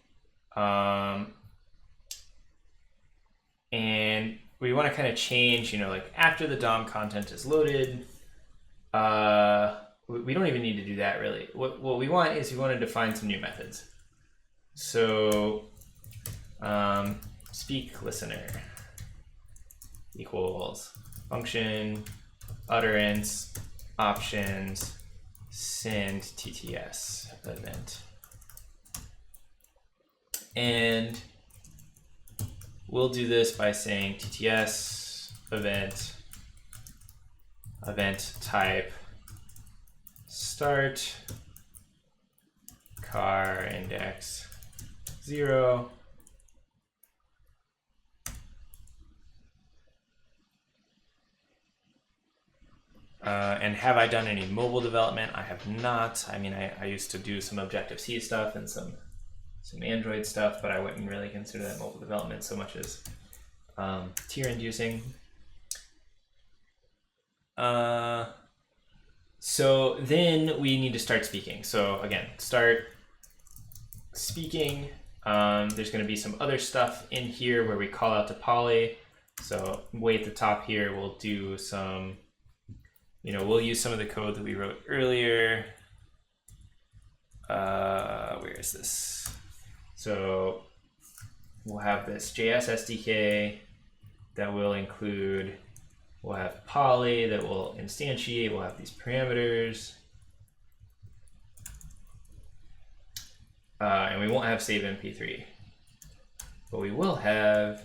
[SPEAKER 1] and we want to kind of change, like after the DOM content is loaded, we don't even need to do that really. What we want is we want to define some new methods. So speak listener equals function utterance options send TTS event. And we'll do this by saying TTS event type start car index 0. And have I done any mobile development? I have not. I mean, I used to do some Objective-C stuff and some Android stuff, but I wouldn't really consider that mobile development so much as tier inducing. So then we need to start speaking. So again, start speaking. There's going to be some other stuff in here where we call out to Poly. So way at the top here, we'll do some, we'll use some of the code that we wrote earlier. Where is this? So we'll have this JS SDK that will include, we'll have Poly that will instantiate, we'll have these parameters. And we won't have save MP3, but we will have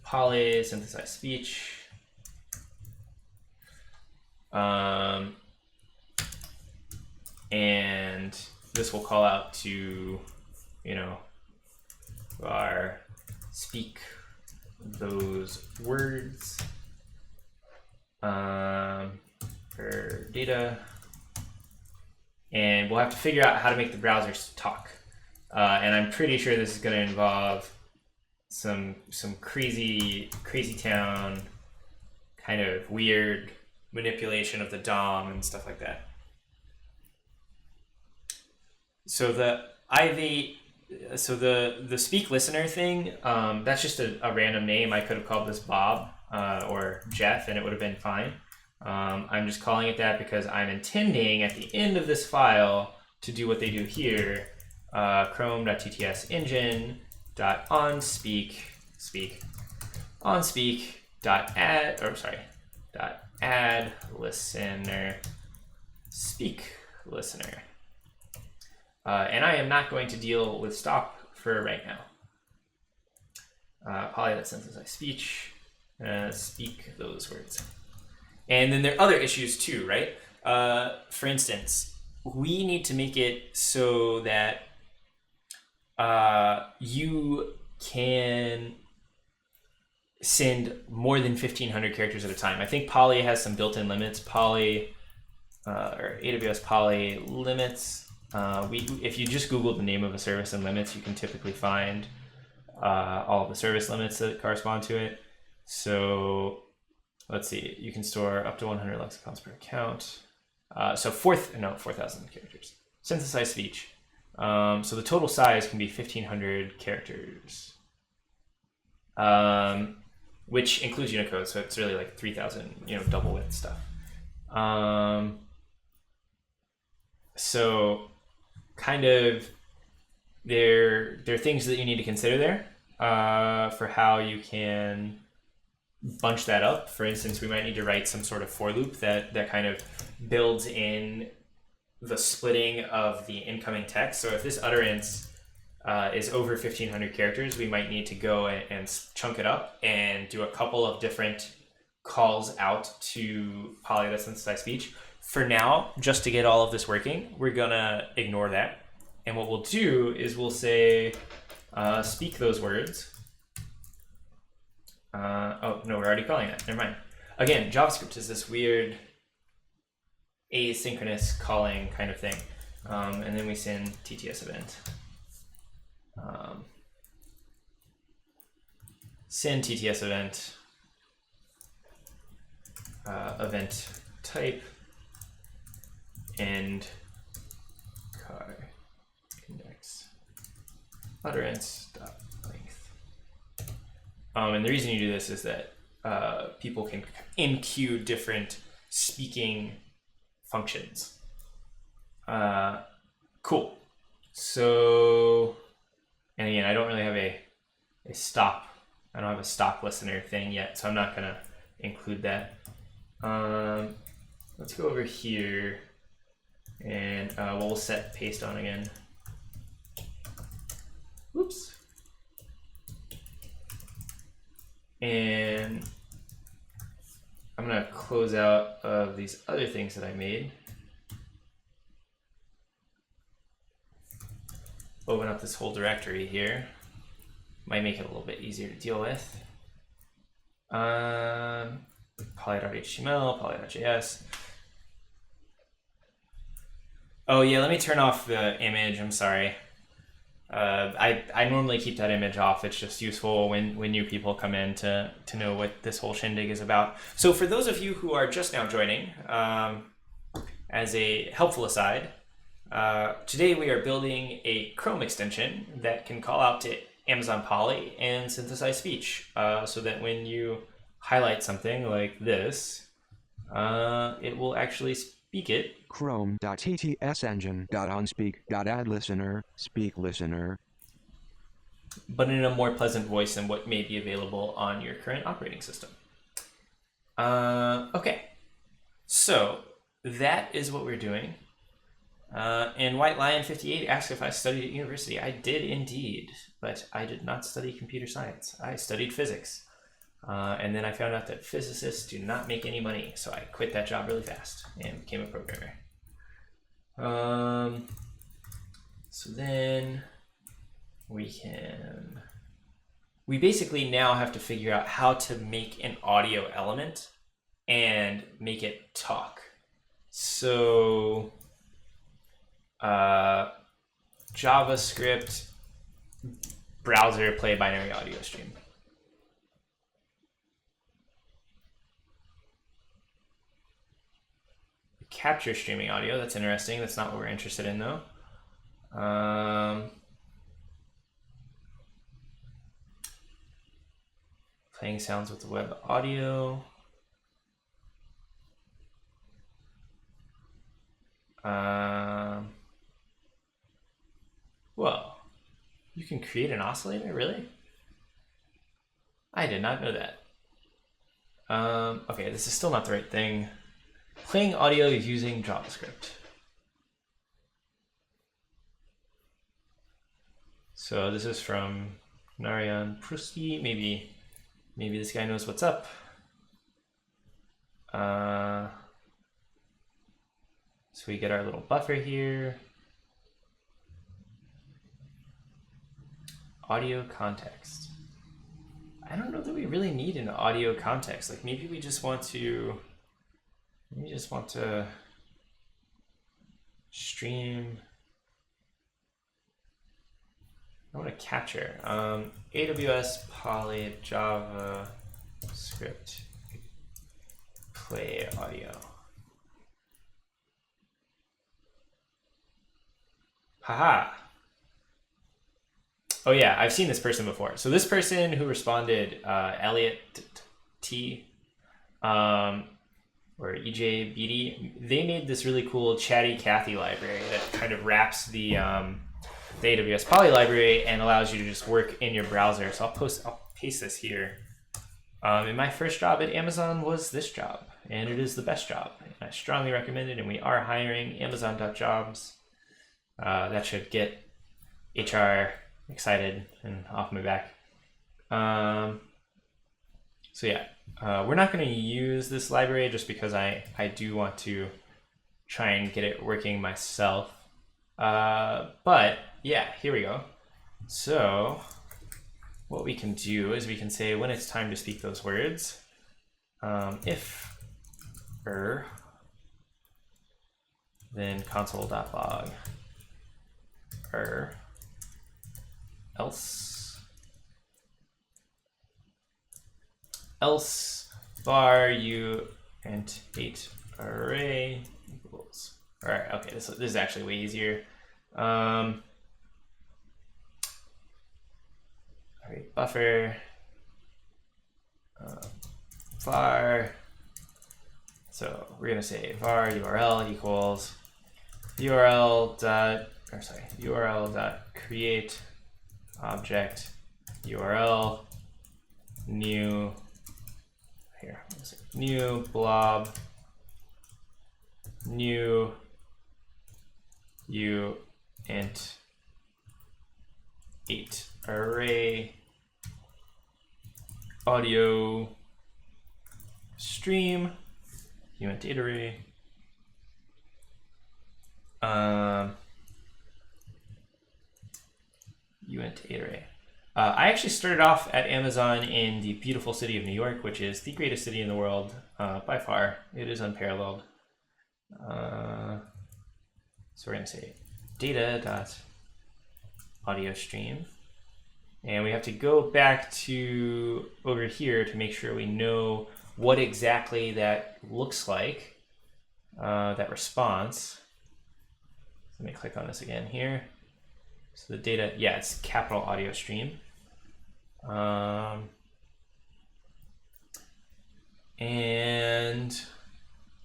[SPEAKER 1] Poly synthesize speech. And this will call out to, our speak those words for data. And we'll have to figure out how to make the browsers talk. And I'm pretty sure this is going to involve some crazy town kind of weird manipulation of the DOM and stuff like that. So the speak listener thing, that's just a random name. I could have called this Bob or Jeff and it would have been fine. I'm just calling it that because I'm intending at the end of this file to do what they do here, chrome.tts engine.add listener speak listener. And I am not going to deal with stop for right now. Poly that synthesize speech, speak those words. And then there are other issues too, right? For instance, we need to make it so that you can send more than 1,500 characters at a time. I think Poly has some built-in limits. Poly or AWS Poly limits. If you just Google the name of a service and limits, you can typically find all of the service limits that correspond to it. So let's see, you can store up to 100 lexicons per account. So 4,000 characters. Synthesized speech. So the total size can be 1,500 characters, which includes Unicode. So it's really like 3,000, double width stuff. So kind of there are things that you need to consider there for how you can bunch that up. For instance, we might need to write some sort of for loop that kind of builds in the splitting of the incoming text. So if this utterance is over 1,500 characters, we might need to go and chunk it up and do a couple of different calls out to Poly that synthesize speech. For now, just to get all of this working, we're gonna ignore that. And what we'll do is we'll say, speak those words. Oh, no, we're already calling that. Never mind. Again, JavaScript is this weird asynchronous calling kind of thing. And then we send TTS event. Send TTS event. Event type. End car index utterance dot length. And the reason you do this is that people can in-queue different speaking functions. Cool. So, and again, I don't really have a stop. I don't have a stop listener thing yet, so I'm not gonna include that. Let's go over here. And we'll set paste on again. Whoops. And I'm gonna close out of these other things that I made. Open up this whole directory here. Might make it a little bit easier to deal with. Poly.html, poly.js. Oh yeah, let me turn off the image, I'm sorry. I normally keep that image off. It's just useful when new people come in to know what this whole shindig is about. So for those of you who are just now joining, as a helpful aside, today we are building a Chrome extension that can call out to Amazon Poly and synthesize speech, so that when you highlight something like this, it will actually speak it.
[SPEAKER 2] Chrome.ttsengine.onSpeak.addListener, speak listener.
[SPEAKER 1] But in a more pleasant voice than what may be available on your current operating system. Okay, so that is what we're doing. And White Lion 58 asked if I studied at university. I did indeed, but I did not study computer science. I studied physics. And then I found out that physicists do not make any money, so I quit that job really fast and became a programmer. So then we basically now have to figure out how to make an audio element and make it talk. So JavaScript browser play binary audio stream. Capture streaming audio, that's interesting. That's not what we're interested in though. Playing sounds with the web audio. Whoa, you can create an oscillator, really? I did not know that. Okay, this is still not the right thing. Playing audio using JavaScript. So this is from Narayan Prusky. Maybe this guy knows what's up. So we get our little buffer here. Audio context. I don't know that we really need an audio context. Like maybe we just want to stream. I want to capture AWS poly JavaScript play audio. Haha. Oh yeah, I've seen this person before. So this person who responded, Elliot T, or EJ BD, they made this really cool Chatty Cathy library that kind of wraps the AWS Poly library and allows you to just work in your browser. So I'll paste this here. And my first job at Amazon was this job, and it is the best job. And I strongly recommend it, and we are hiring. Amazon.jobs. That should get HR excited and off my back. So yeah, we're not going to use this library just because I do want to try and get it working myself. But yeah, here we go. So what we can do is we can say when it's time to speak those words, if then console.log else var u int 8 array equals. All right, okay, this is actually way easier. All right, buffer var. So we're gonna say var URL equals URL dot create object URL new blob new u int 8 array audio stream u int 8 array uint 8 array. I actually started off at Amazon in the beautiful city of New York, which is the greatest city in the world by far. It is unparalleled. So we're going to say data.audio stream. And we have to go back to over here to make sure we know what exactly that looks like, that response. Let me click on this again here. So the data, yeah, it's capital audio stream. And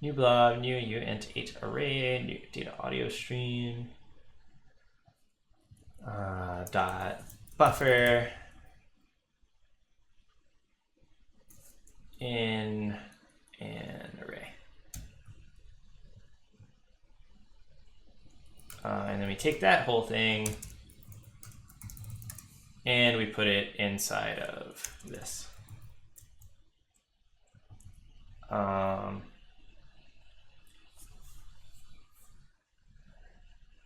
[SPEAKER 1] new blob, new uint 8 array, new data audio stream, dot buffer in an array. And then we take that whole thing and we put it inside of this.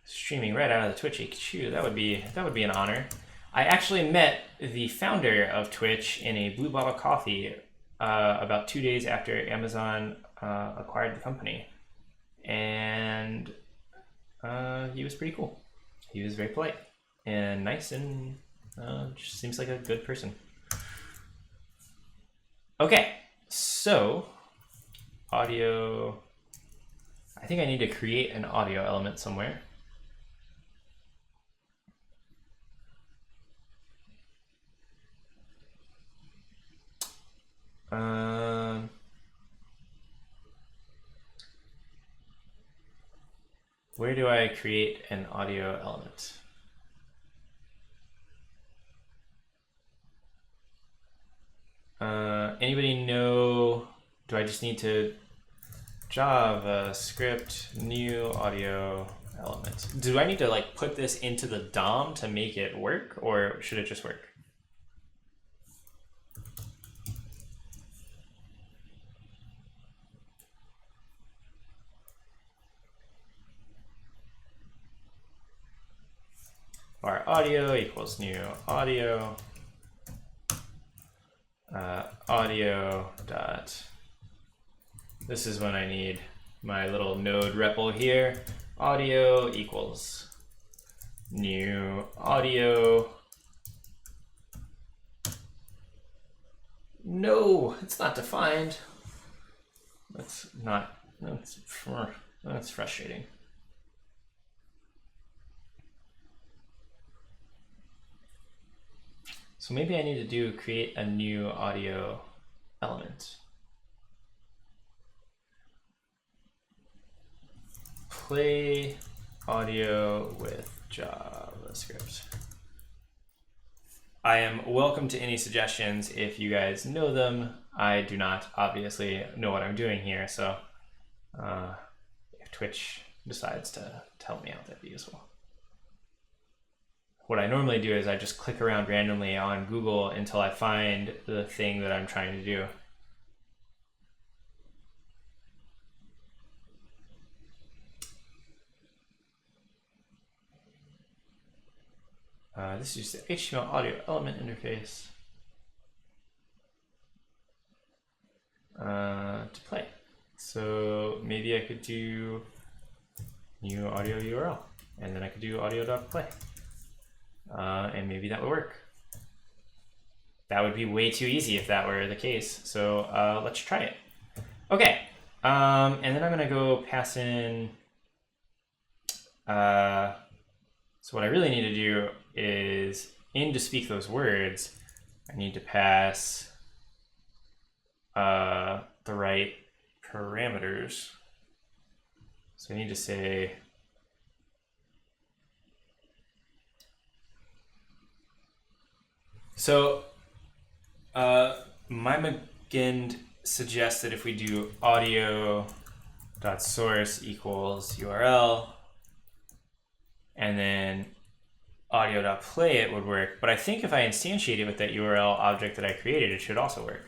[SPEAKER 1] Streaming right out of the Twitch HQ, that would be an honor. I actually met the founder of Twitch in a Blue Bottle Coffee about 2 days after Amazon acquired the company, and he was pretty cool. He was very polite and nice and Just seems like a good person. Okay, so audio. I think I need to create an audio element somewhere. Where do I create an audio element? Anybody know, do I just need to JavaScript new audio element? Do I need to like put this into the DOM to make it work, or should it just work? Our audio equals new audio. Audio dot. This is when I need my little node REPL here. Audio equals new audio. No, it's not defined. That's frustrating. So maybe I need to create a new audio element. Play audio with JavaScript. I am welcome to any suggestions if you guys know them. I do not obviously know what I'm doing here, so if Twitch decides to help me out, that'd be useful. What I normally do is I just click around randomly on Google until I find the thing that I'm trying to do. This is the HTML audio element interface to play. So maybe I could do new audio URL, and then I could do audio.play. And maybe that would work. That would be way too easy if that were the case. So let's try it. Okay, and then I'm gonna go pass in. So what I really need to do is, to speak those words, I need to pass the right parameters. So I need to say MyMcGind suggests that if we do audio.source equals URL and then audio.play, it would work. But I think if I instantiate it with that URL object that I created, it should also work.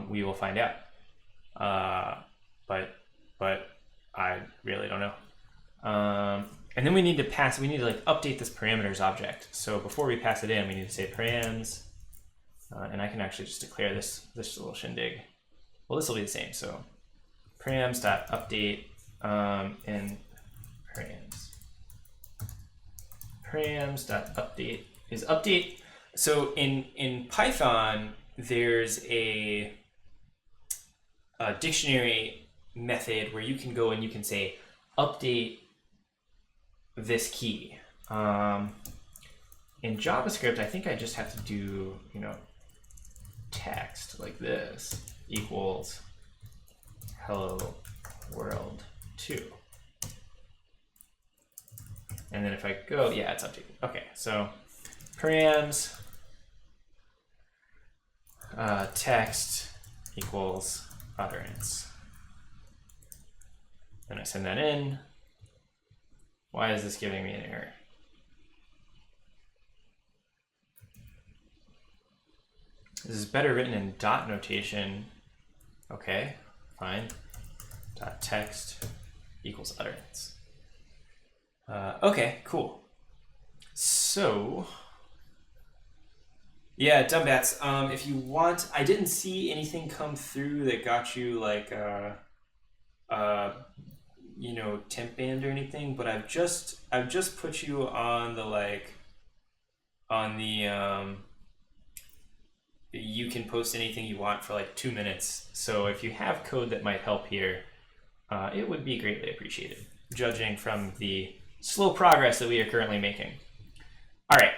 [SPEAKER 1] We will find out. But I really don't know. And then we need to like update this parameters object. So before we pass it in, we need to say params, and I can actually just declare this little shindig. Well, this will be the same. So params.update in params. Params.update is update. So in Python, there's a dictionary method where you can go and you can say update this key. In JavaScript, I think I just have to do, text like this equals hello world 2. And then if I go, yeah, it's updated. Okay, so params text equals utterance. Then I send that in. Why is this giving me an error? This is better written in dot notation. Okay, fine. Dot text equals utterance. Okay, cool. So, yeah, Dumbbats, if you want, I didn't see anything come through that got you like, temp band or anything, but I've just put you on the like on the you can post anything you want for like 2 minutes. So if you have code that might help here, it would be greatly appreciated, judging from the slow progress that we are currently making. All right.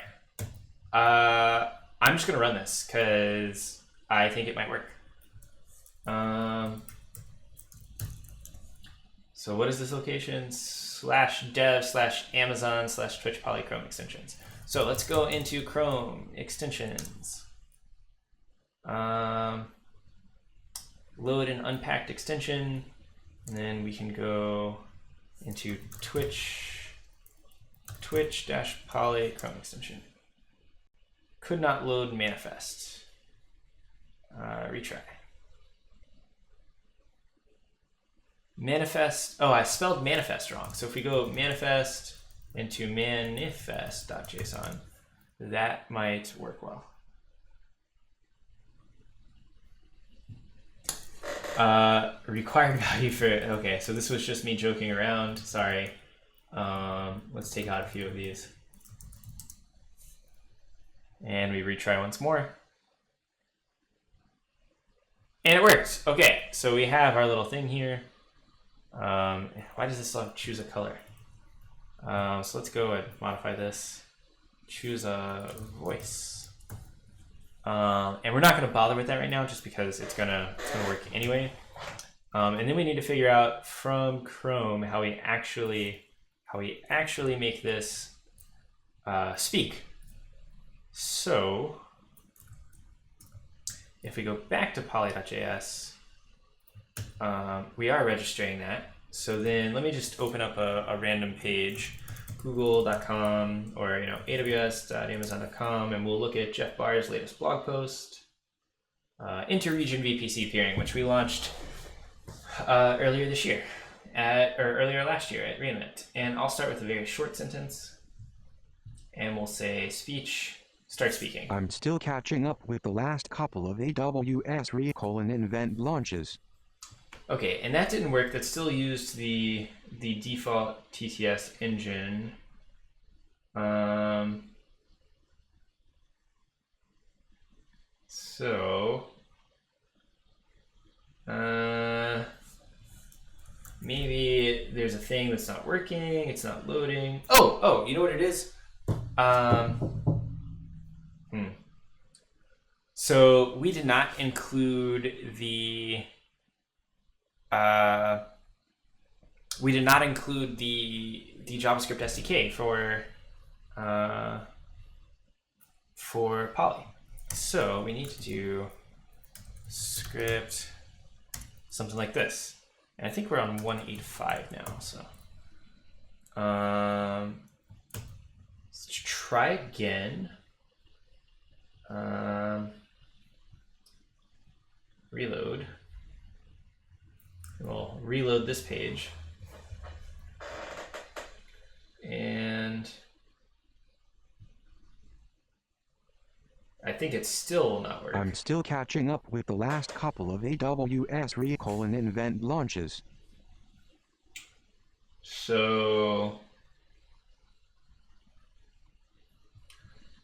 [SPEAKER 1] I'm just going to run this because I think it might work. So what is this location? /dev/Amazon/Twitch Poly Chrome extensions. So let's go into Chrome extensions. Load an unpacked extension, and then we can go into Twitch-Poly Chrome extension. Could not load manifest. Retry. Manifest. Oh, I spelled manifest wrong. So if we go manifest into manifest.json, that might work well. Required value for, okay, so this was just me joking around. Sorry. Let's take out a few of these. And we retry once more. And it works. Okay, so we have our little thing here. Why does this still choose a color? So let's go and modify this. Choose a voice. And we're not going to bother with that right now, just because it's gonna work anyway. And then we need to figure out from Chrome how we actually make this speak. So if we go back to poly.js, we are registering that. So then let me just open up a random page, google.com or aws.amazon.com, and we'll look at Jeff Barr's latest blog post, interregion VPC peering, which we launched earlier this year, or earlier last year at reInvent. And I'll start with a very short sentence, and we'll say speech, start speaking.
[SPEAKER 2] I'm still catching up with the last couple of AWS invent launches.
[SPEAKER 1] Okay, and that didn't work. That still used the default TTS engine. So maybe there's a thing that's not working. It's not loading. Oh, you know what it is? So we did not include the JavaScript SDK for Poly. So we need to do script something like this. And I think we're on 185 now. So let's try again. Reload. We'll reload this page. And I think it still will not work.
[SPEAKER 2] I'm still catching up with the last couple of AWS invent launches.
[SPEAKER 1] So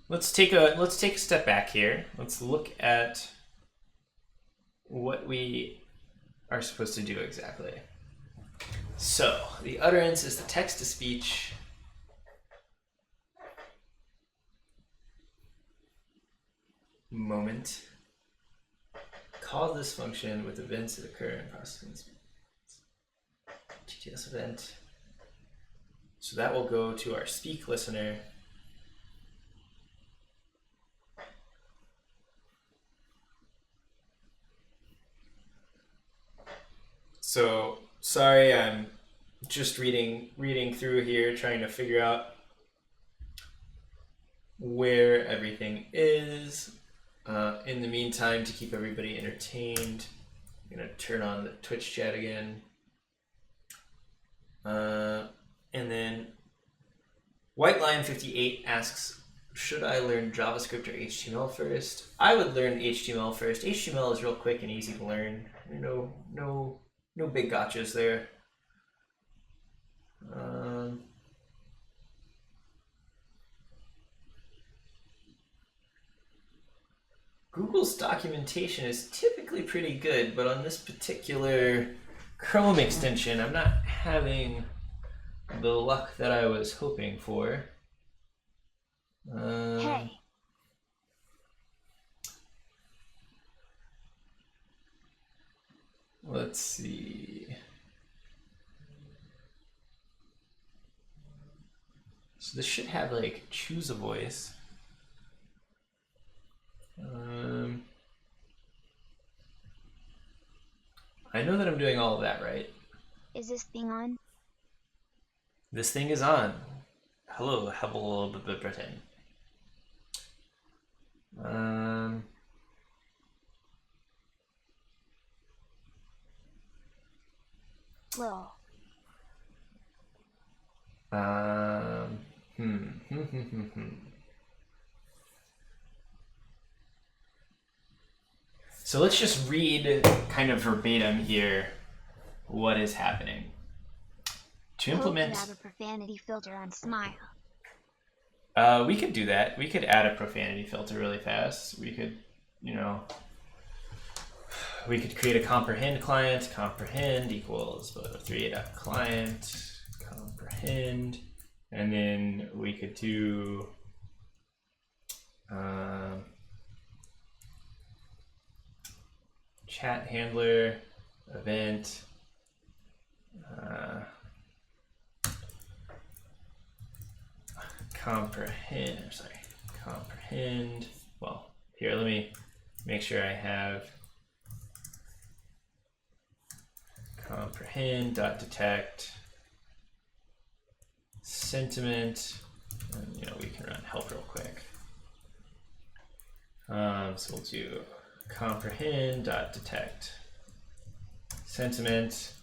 [SPEAKER 1] let's take a step back here. Let's look at what we are supposed to do exactly. So the utterance is the text-to-speech moment. Call this function with events that occur in processing speech. TTS event. So that will go to our speak listener. So sorry, I'm just reading through here, trying to figure out where everything is. In the meantime, to keep everybody entertained, I'm gonna turn on the Twitch chat again. And then White Lion 58 asks, should I learn JavaScript or HTML first? I would learn HTML first. HTML is real quick and easy to learn. No big gotchas there. Google's documentation is typically pretty good, but on this particular Chrome extension, I'm not having the luck that I was hoping for.
[SPEAKER 4] Hey,
[SPEAKER 1] Let's see. So this should have like choose a voice. I know that I'm doing all of that right.
[SPEAKER 4] is this thing on?
[SPEAKER 1] This thing is on. Hello, Britain.
[SPEAKER 4] Lol.
[SPEAKER 1] So let's just read kind of verbatim here what is happening. To
[SPEAKER 4] Hope
[SPEAKER 1] implement,
[SPEAKER 4] you have a profanity filter on Smile.
[SPEAKER 1] we could do that. We could add a profanity filter really fast. We could, we could create a comprehend client. Comprehend equals boto3.client comprehend, and then we could do chat handler event comprehend. Well, here, let me make sure I have comprehend.detect sentiment, and we can run help real quick. So we'll do comprehend.detect sentiment,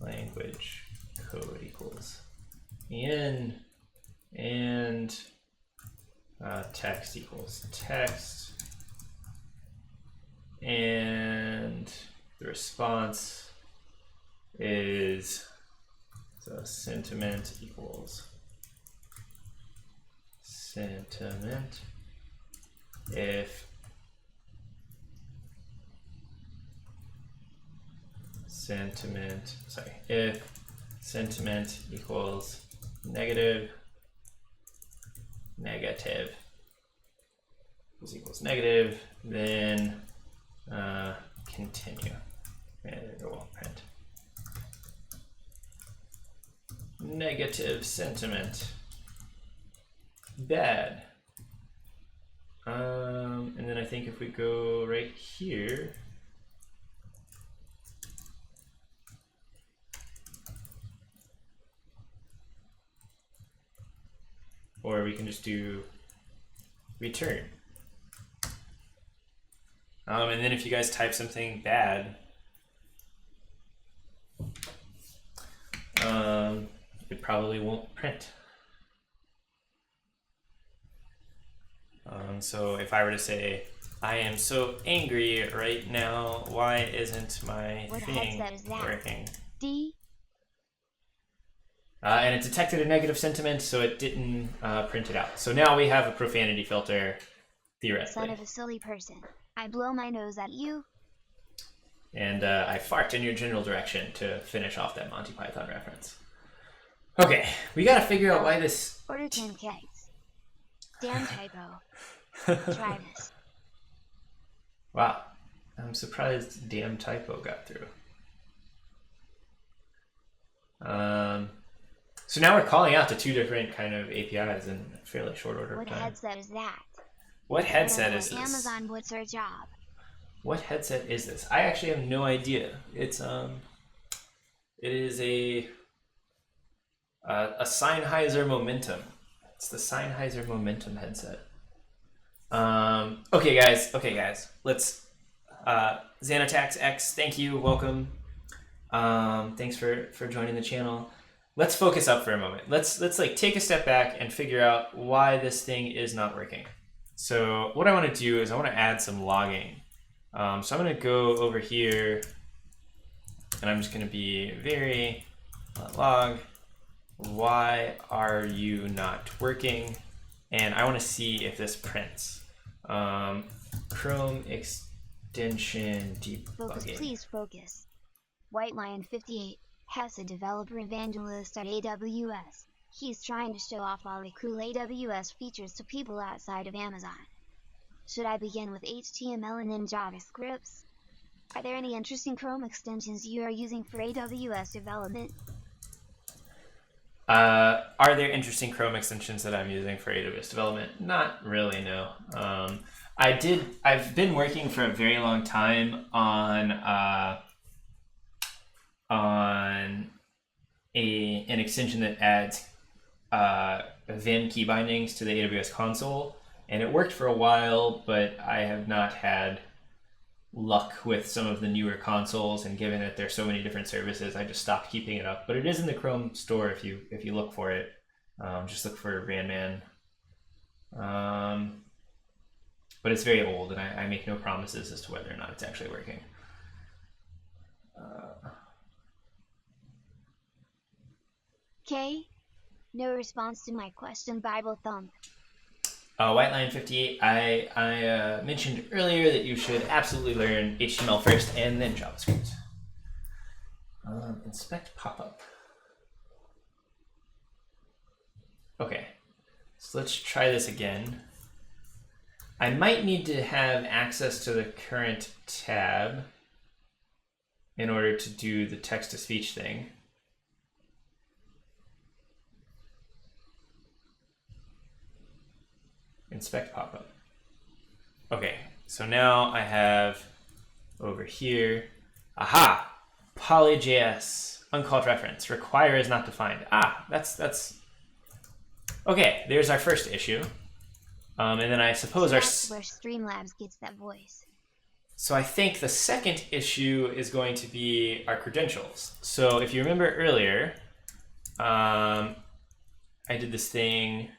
[SPEAKER 1] language code equals en, and text equals text, and the response is, so sentiment equals sentiment if sentiment equals negative equals negative, then continue. And it will print negative sentiment bad. And then I think if we go right here, or we can just do return. And then if you guys type something bad, it probably won't print. So if I were to say, I am so angry right now, why isn't my
[SPEAKER 4] What
[SPEAKER 1] thing
[SPEAKER 4] headset is that?
[SPEAKER 1] working?
[SPEAKER 4] D?
[SPEAKER 1] And it detected a negative sentiment, so it didn't print it out. So now we have a profanity filter, theoretically.
[SPEAKER 4] Son of a silly person. I blow my nose at you.
[SPEAKER 1] And I fart in your general direction to finish off that Monty Python reference. Okay, we gotta figure out why this...
[SPEAKER 4] Order 10 cakes. Damn typo. Try this.
[SPEAKER 1] Wow, I'm surprised damn typo got through. So now we're calling out to two different kind of APIs in a fairly short order of
[SPEAKER 4] What
[SPEAKER 1] time.
[SPEAKER 4] headset is that?
[SPEAKER 1] What headset is this?
[SPEAKER 4] Amazon, what's our job?
[SPEAKER 1] What headset is this? I actually have no idea. It's it is a Sennheiser Momentum. It's the Sennheiser Momentum headset. Okay guys. Let's Xanatax X, thank you, welcome. Thanks for joining the channel. Let's focus up for a moment. Let's like take a step back and figure out why this thing is not working. So what I want to do is I want to add some logging. So I'm going to go over here and I'm just going to be very log why are you not working? And I want to see if this prints. Chrome extension debugging.
[SPEAKER 4] Focus, please focus. White Lion 58 has a developer evangelist at AWS. He's trying to show off all the cool AWS features to people outside of Amazon. Should I begin with HTML and then JavaScript? Are there any interesting Chrome extensions you are using for AWS development?
[SPEAKER 1] Are there interesting Chrome extensions that I'm using for AWS development? Not really, no. I've been working for a very long time on an extension that adds Vim key bindings to the AWS console, and it worked for a while, but I have not had luck with some of the newer consoles, and given that there's so many different services, I just stopped keeping it up. But it is in the Chrome store if you look for it. Just look for Randman. But it's very old, and I make no promises as to whether or not it's actually working.
[SPEAKER 4] Okay. No response to my question, Bible thump.
[SPEAKER 1] White Lion 58, I mentioned earlier that you should absolutely learn HTML first and then JavaScript. Inspect pop-up. Okay, so let's try this again. I might need to have access to the current tab in order to do the text-to-speech thing. Inspect pop-up. Okay, so now I have over here, aha, poly.js, uncalled reference, require is not defined. That's okay. There's our first issue, and then I suppose
[SPEAKER 4] That's where Streamlabs gets that voice.
[SPEAKER 1] So I think the second issue is going to be our credentials. So if you remember earlier, I did this thing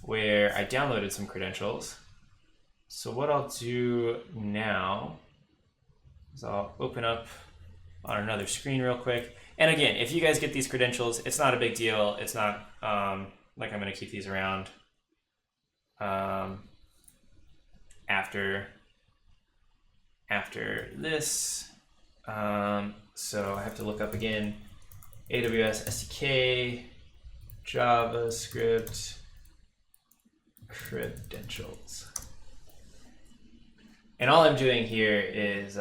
[SPEAKER 1] where I downloaded some credentials. So what I'll do now is I'll open up on another screen real quick. And again, if you guys get these credentials, it's not a big deal. It's not like I'm gonna keep these around after this. So I have to look up again, AWS SDK, JavaScript, credentials. And all I'm doing here is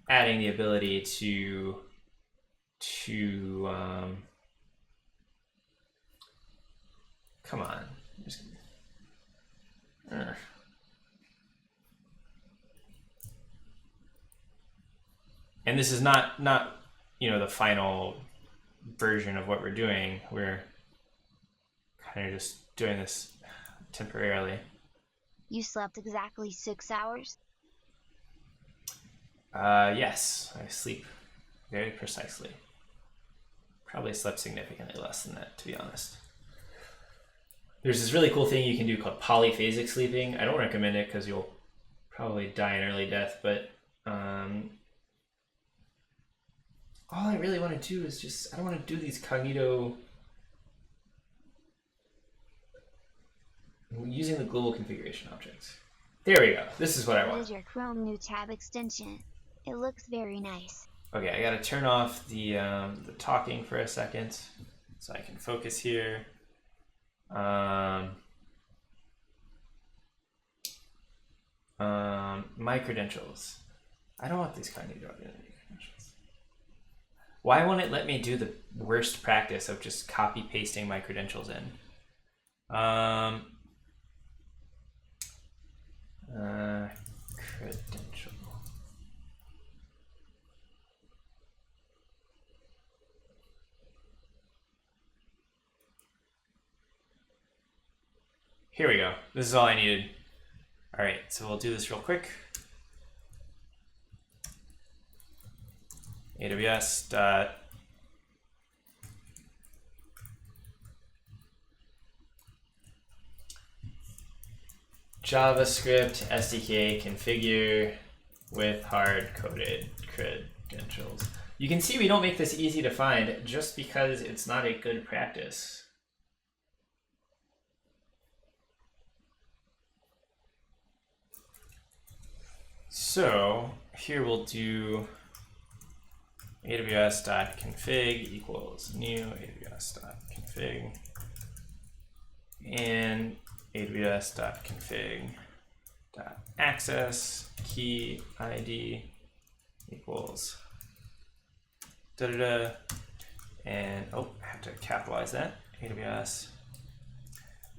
[SPEAKER 1] adding the ability to come on. And this is not the final version of what we're doing. We're kind of just doing this temporarily.
[SPEAKER 4] You slept exactly 6 hours?
[SPEAKER 1] Yes, I sleep very precisely. Probably slept significantly less than that, to be honest. There's this really cool thing you can do called polyphasic sleeping. I don't recommend it because you'll probably die an early death, but all I really want to do is just, I don't want to do these cognito, using the global configuration objects. There we go. This is what I want.
[SPEAKER 4] What is your Chrome new tab extension? It looks very nice.
[SPEAKER 1] Okay, I gotta turn off the talking for a second so I can focus here. My credentials. I don't want these cognito identity credentials. Why won't it let me do the worst practice of just copy pasting my credentials in? Credential. Here we go. This is all I needed. All right, so we'll do this real quick. AWS dot JavaScript SDK configure with hard-coded credentials. you can see we don't make this easy to find just because it's not a good practice. So here we'll do aws.config equals new aws.config and aws.config.access key ID equals da da da, and I have to capitalize that.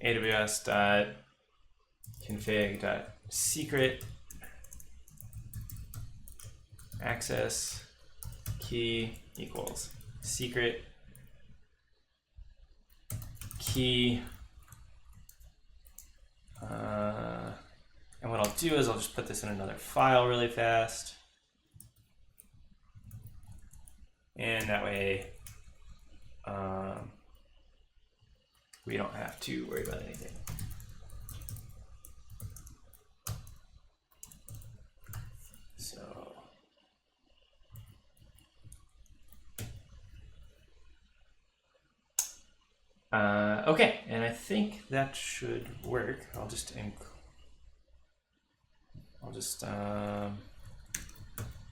[SPEAKER 1] aws.config.secret access key equals secret key. And what I'll do is I'll just put this in another file really fast. And that way we don't have to worry about anything. So okay, and I think that should work. I'll just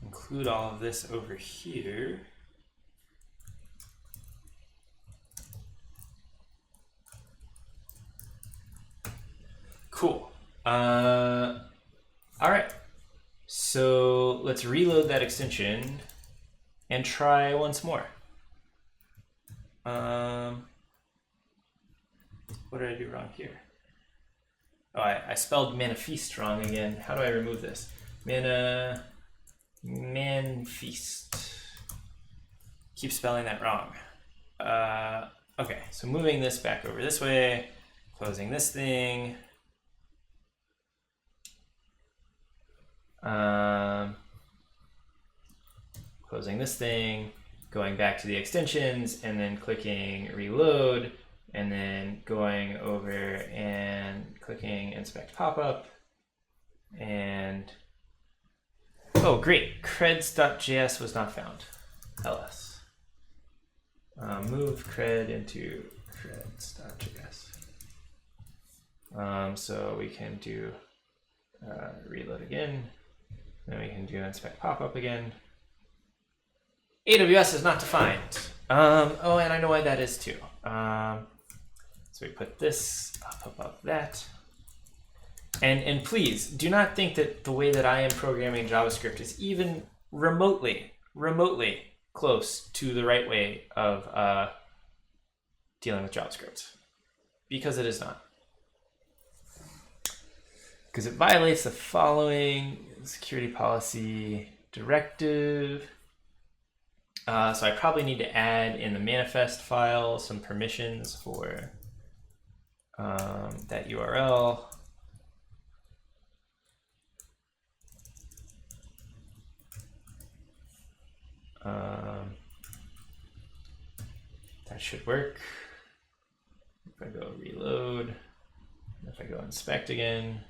[SPEAKER 1] include all of this over here. Cool. All right. So let's reload that extension and try once more. What did I do wrong here? Oh, I spelled manifest wrong again. How do I remove this? Manifest. Keep spelling that wrong. Okay, so moving this back over this way, closing this thing. Closing this thing, going back to the extensions, and then clicking reload, and then going over and clicking inspect pop-up, and oh great, creds.js was not found. ls. Move cred into creds.js. So we can do reload again, then we can do inspect pop-up again. AWS is not defined. Oh, and I know why that is too. So we put this up above that. And please do not think that the way that I am programming JavaScript is even remotely close to the right way of dealing with JavaScript, because it is not. Because it violates the following security policy directive. So I probably need to add in the manifest file some permissions for that URL. That should work. If I go reload, if I go inspect again.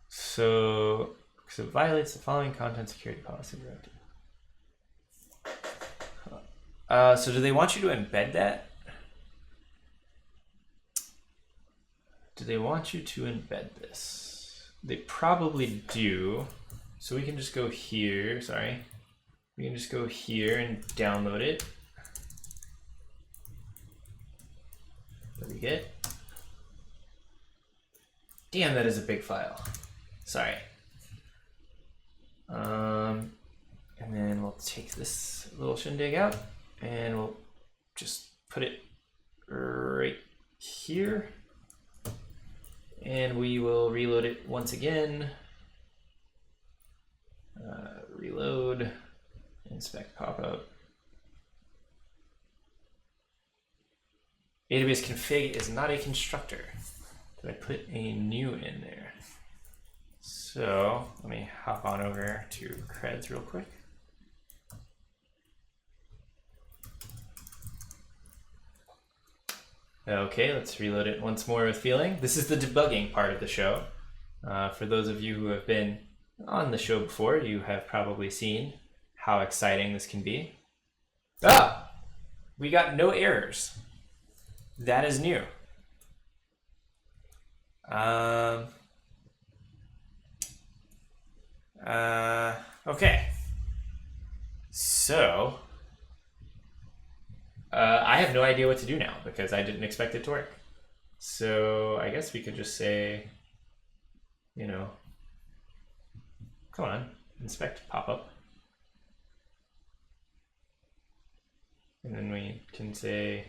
[SPEAKER 1] So, because it violates the following content security policy directive. So do they want you to embed that? Do they want you to embed this? They probably do. So we can just go here, sorry. We can just go here and download it. What do we get? Damn, that is a big file. Sorry. And then we'll take this little shindig out and we'll just put it right here. And we will reload it once again. Reload, inspect pop-up. AWS config is not a constructor. Did I put a new in there? So let me hop on over to creds real quick. Okay, let's reload it once more with feeling. This is the debugging part of the show. For those of you who have been on the show before, you have probably seen how exciting this can be. Ah! We got no errors. That is new. Okay. So, I have no idea what to do now because I didn't expect it to work. So I guess we could just say, you know, come on, inspect pop-up. And then we can say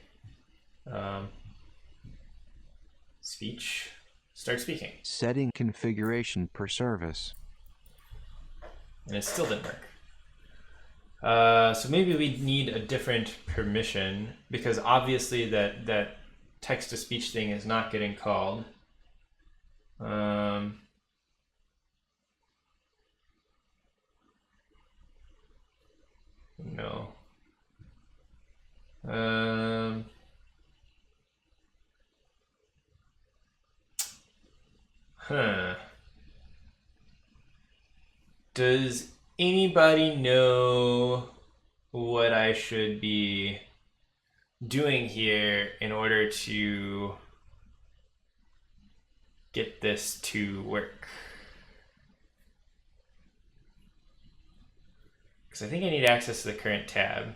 [SPEAKER 1] speech, start speaking.
[SPEAKER 2] Setting configuration per service.
[SPEAKER 1] And it still didn't work. So maybe we need a different permission because obviously that text-to-speech thing is not getting called. No. Does anybody know what I should be doing here in order to get this to work? Because I think I need access to the current tab.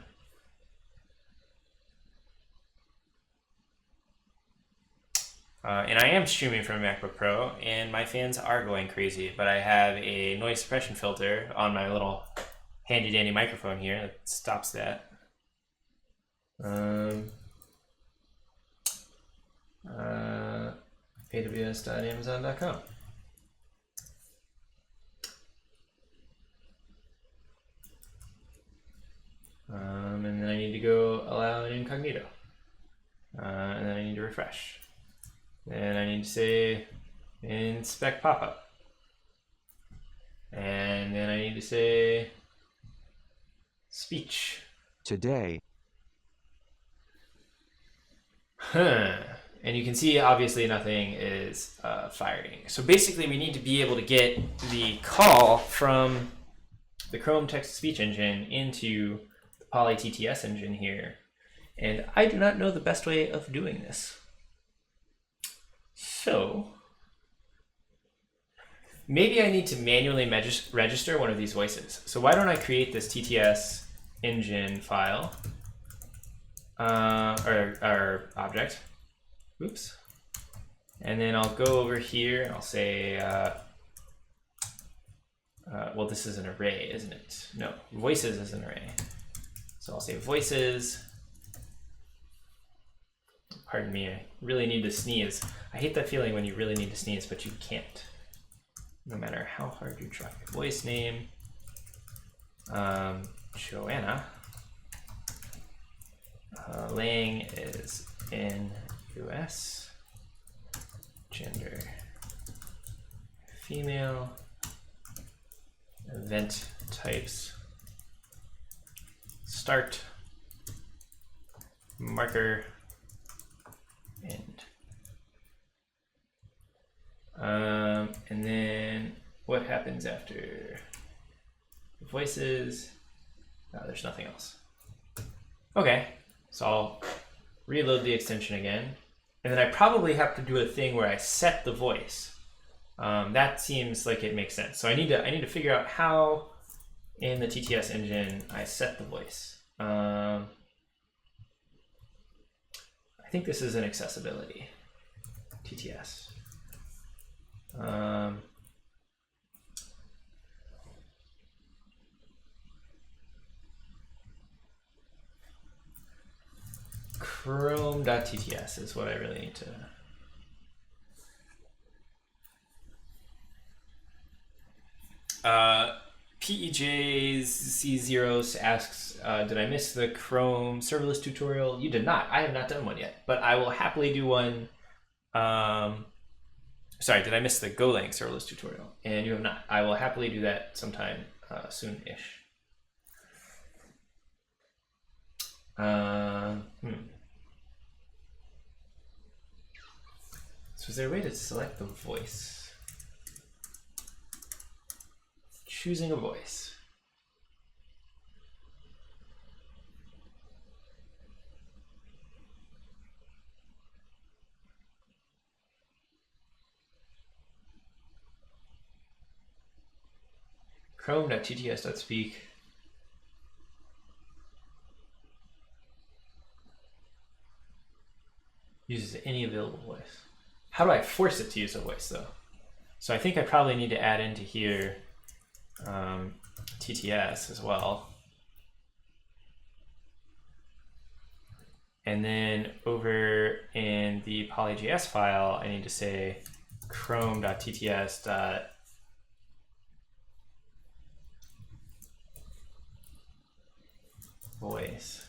[SPEAKER 1] And I am streaming from a MacBook Pro, and my fans are going crazy, but I have a noise suppression filter on my little handy-dandy microphone here that stops that. AWS.amazon.com. And then I need to go allow an incognito. And then I need to refresh. And I need to say inspect pop-up. And then I need to say speech.
[SPEAKER 2] Today.
[SPEAKER 1] And you can see obviously nothing is firing. So basically we need to be able to get the call from the Chrome text-to-speech engine into the Poly TTS engine here. And I do not know the best way of doing this. So maybe I need to manually register one of these voices. So why don't I create this TTS engine file, or object, oops. And then I'll go over here and I'll say, well, this is an array, isn't it? No, voices is an array. So I'll say voices. Pardon me, I really need to sneeze. I hate that feeling when you really need to sneeze, but you can't. No matter how hard you try. Voice name, Joanna. Lang is in US. Gender, female. Event types, start, marker, end. And then what happens after voices? No, there's nothing else. Okay, so I'll reload the extension again. And then I probably have to do a thing where I set the voice. That seems like it makes sense. So I need to figure out how in the TTS engine I set the voice. I think this is an accessibility TTS. Chrome.tts is what I really need to. PEJC0 asks, did I miss the Chrome serverless tutorial? You did not. I have not done one yet, but I will happily do one. Sorry, did I miss the Golang serverless tutorial? And you have not. I will happily do that sometime soon-ish. So is there a way to select the voice? choosing a voice. Chrome.tts.speak uses any available voice. How do I force it to use a voice though? So I think I probably need to add into here TTS as well. And then over in the poly.js file, I need to say chrome.tts.voice.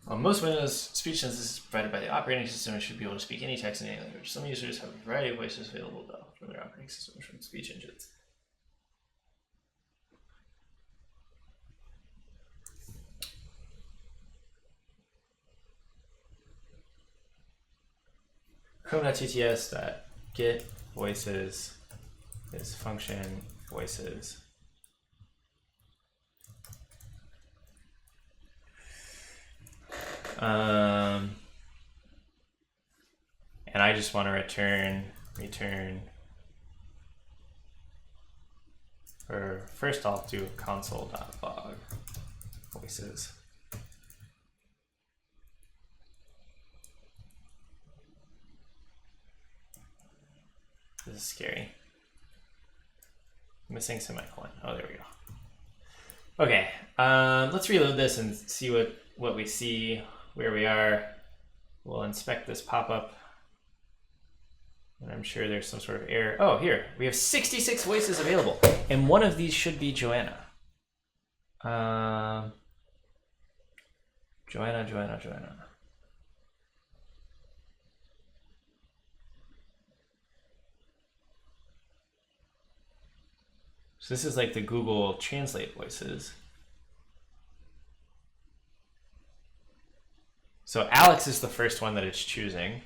[SPEAKER 1] Well, most Windows speech synthesis is provided by the operating system and should be able to speak any text in any language. Some users have a variety of voices available, though, from their operating systems from speech engines. Chrome.tts.get voices is function voices. And I just want to return, or first I'll do console.log voices. This is scary. Missing semicolon. Oh, there we go. Okay, let's reload this and see what we see, where we are. We'll inspect this pop-up. And I'm sure there's some sort of error. Oh, here, we have 66 voices available. And one of these should be Joanna. Joanna. So this is like the Google Translate voices. So Alex is the first one that it's choosing.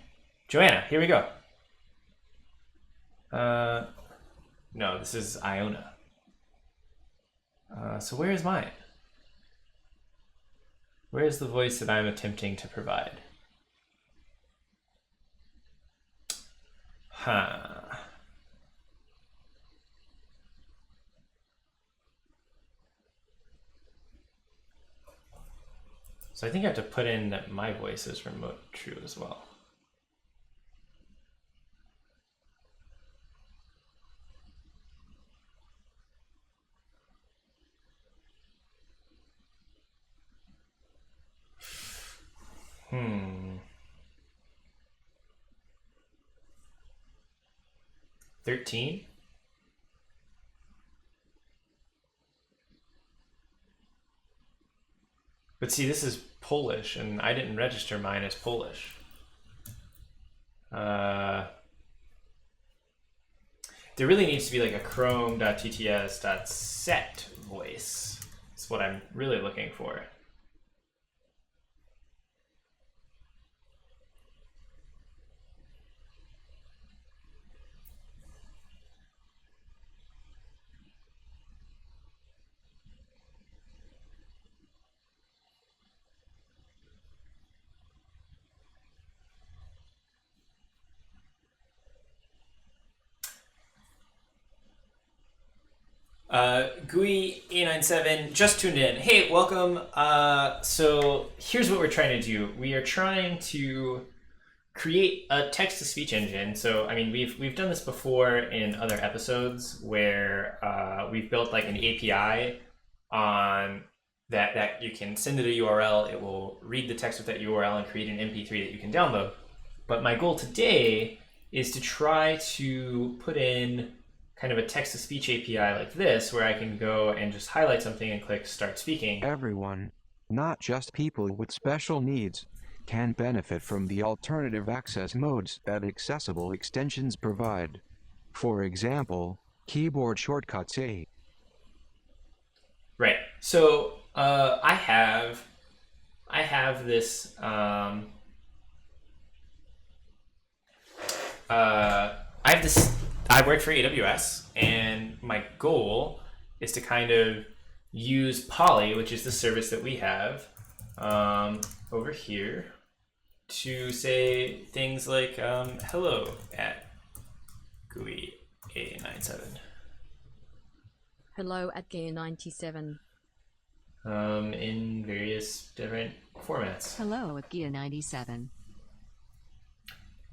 [SPEAKER 1] Joanna, here we go. No, this is Iona. So where is mine? Where is the voice that I'm attempting to provide? So I think I have to put in that my voice is remote true as well. Hmm. 13? But see, this is Polish, and I didn't register mine as Polish. There really needs to be like a chrome.tts.set voice. That's what I'm really looking for. GUI A97 just tuned in. Hey, welcome. So here's what we're trying to do. We are trying to create a text-to-speech engine. So I mean, we've done this before in other episodes where we've built like an API on that you can send it a URL. It will read the text with that URL and create an MP3 that you can download. But my goal today is to try to put in kind of a text-to-speech API like this, where I can go and just highlight something and click Start Speaking.
[SPEAKER 2] Everyone, not just people with special needs, can benefit from the alternative access modes that accessible extensions provide. For example, keyboard shortcuts A.
[SPEAKER 1] Right. So I have this I have this. I work for AWS, and my goal is to kind of use Poly, which is the service that we have over here, to say things like hello at GUI A97.
[SPEAKER 3] Hello at Gear 97.
[SPEAKER 1] In various different formats.
[SPEAKER 5] Hello at Gia 97.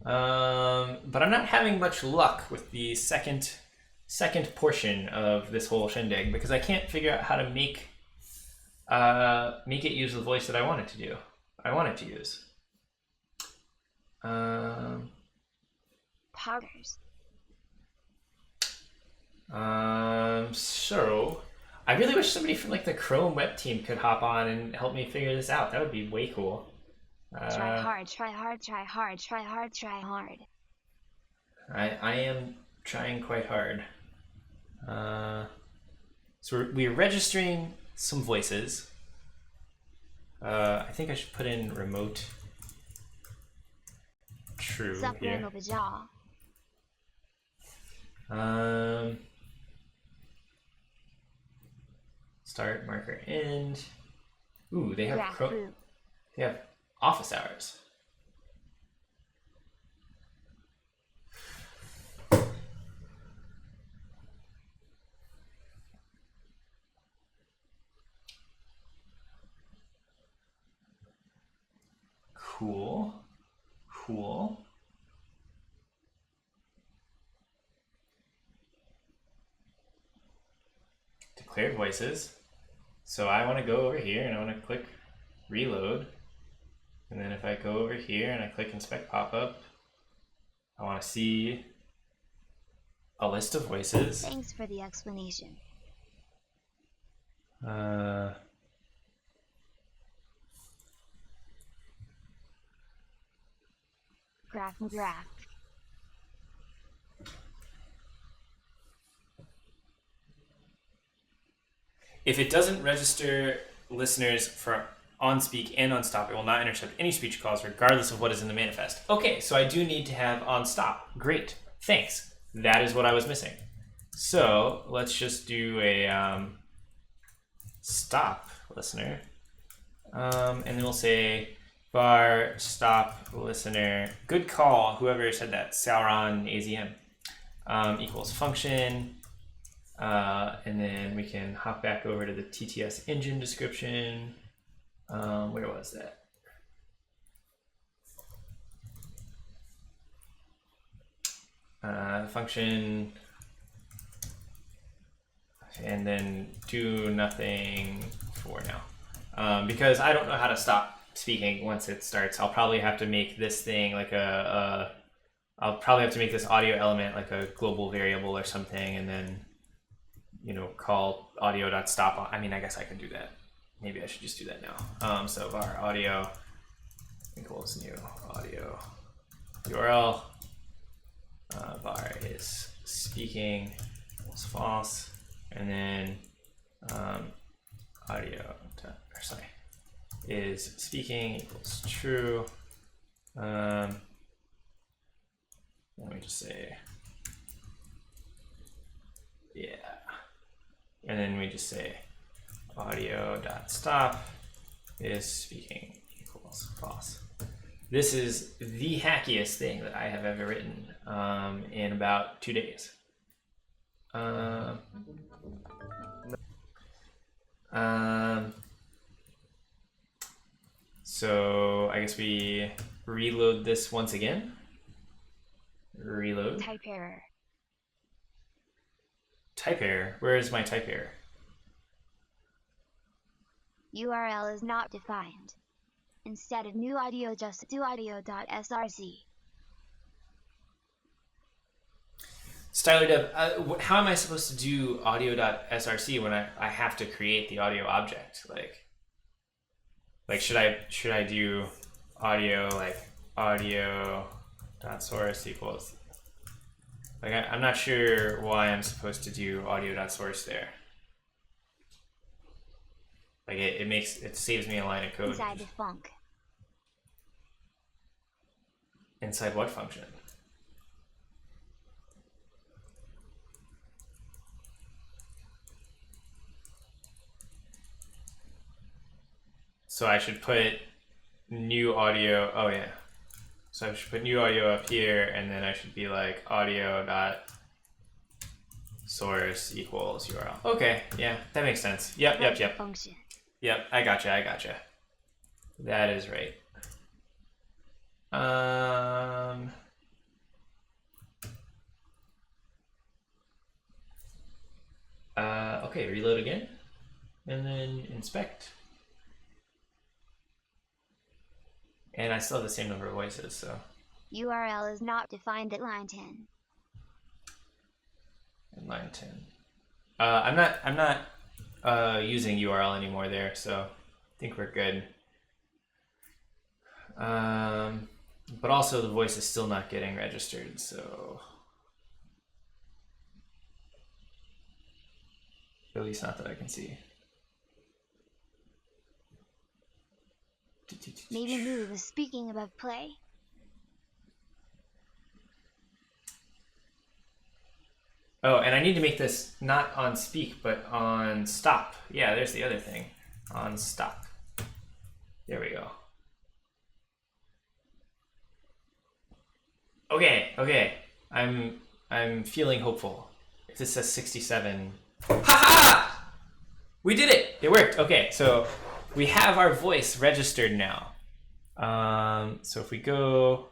[SPEAKER 1] But I'm not having much luck with the second portion of this whole shindig because I can't figure out how to make it use the voice that I want it to do. I want it to use.
[SPEAKER 4] Poggers.
[SPEAKER 1] So I really wish somebody from like the Chrome web team could hop on and help me figure this out. That would be way cool.
[SPEAKER 4] Try hard, try hard, try hard, try hard, try hard.
[SPEAKER 1] I am trying quite hard. So we're registering some voices. I think I should put in remote true here. Start marker end. Ooh, they have they have office hours. Cool. Declared voices. So I want to go over here and I want to click reload. And then if I go over here and I click inspect pop-up, I want to see a list of voices.
[SPEAKER 4] Thanks for the explanation. Graph.
[SPEAKER 1] If it doesn't register listeners for on speak and on stop, it will not intercept any speech calls regardless of what is in the manifest. Okay, so I do need to have on stop. Great, thanks. That is what I was missing. So let's just do a stop listener. And then we'll say var stop listener. Good call, whoever said that, Sauron AZM, equals function. And then we can hop back over to the TTS engine description. Where was that? Function, and then do nothing for now. Because I don't know how to stop speaking once it starts. I'll probably have to make this thing like I'll probably have to make this audio element like a global variable or something, and then call audio.stop. I mean, I guess I can do that. Maybe I should just do that now. So var audio equals new audio URL. Var is speaking equals false, and then is speaking equals true. Let me just say and then we just say audio.stop is speaking equals false. This is the hackiest thing that I have ever written in about 2 days. So I guess we reload this once again. Reload.
[SPEAKER 4] Type error.
[SPEAKER 1] Type error. Where is my type error?
[SPEAKER 4] URL is not defined. Instead of new audio, just do audio.src.
[SPEAKER 1] Styler Dev, how am I supposed to do audio.src when I have to create the audio object? Like should I do audio like audio.source equals, like I'm not sure why I'm supposed to do audio.source there. Like it saves me a line of code.
[SPEAKER 4] Inside the func.
[SPEAKER 1] Inside what function? So I should put new audio. Oh yeah. So I should put new audio up here, and then I should be like audio dot source equals URL. Okay, yeah, that makes sense. Yep.
[SPEAKER 4] Function.
[SPEAKER 1] Yep, I gotcha. That is right. Okay, reload again, and then inspect. And I still have the same number of voices, so.
[SPEAKER 4] URL is not defined at line 10.
[SPEAKER 1] And line 10. I'm not using URL anymore there, so I think we're good. But also the voice is still not getting registered, so. At least not that I can see.
[SPEAKER 4] Maybe move is speaking above play.
[SPEAKER 1] Oh, and I need to make this not on speak, but on stop. Yeah, there's the other thing. On stop. There we go. Okay. I'm feeling hopeful. If this says 67. Ha! We did it! It worked. Okay, so we have our voice registered now. So if we go,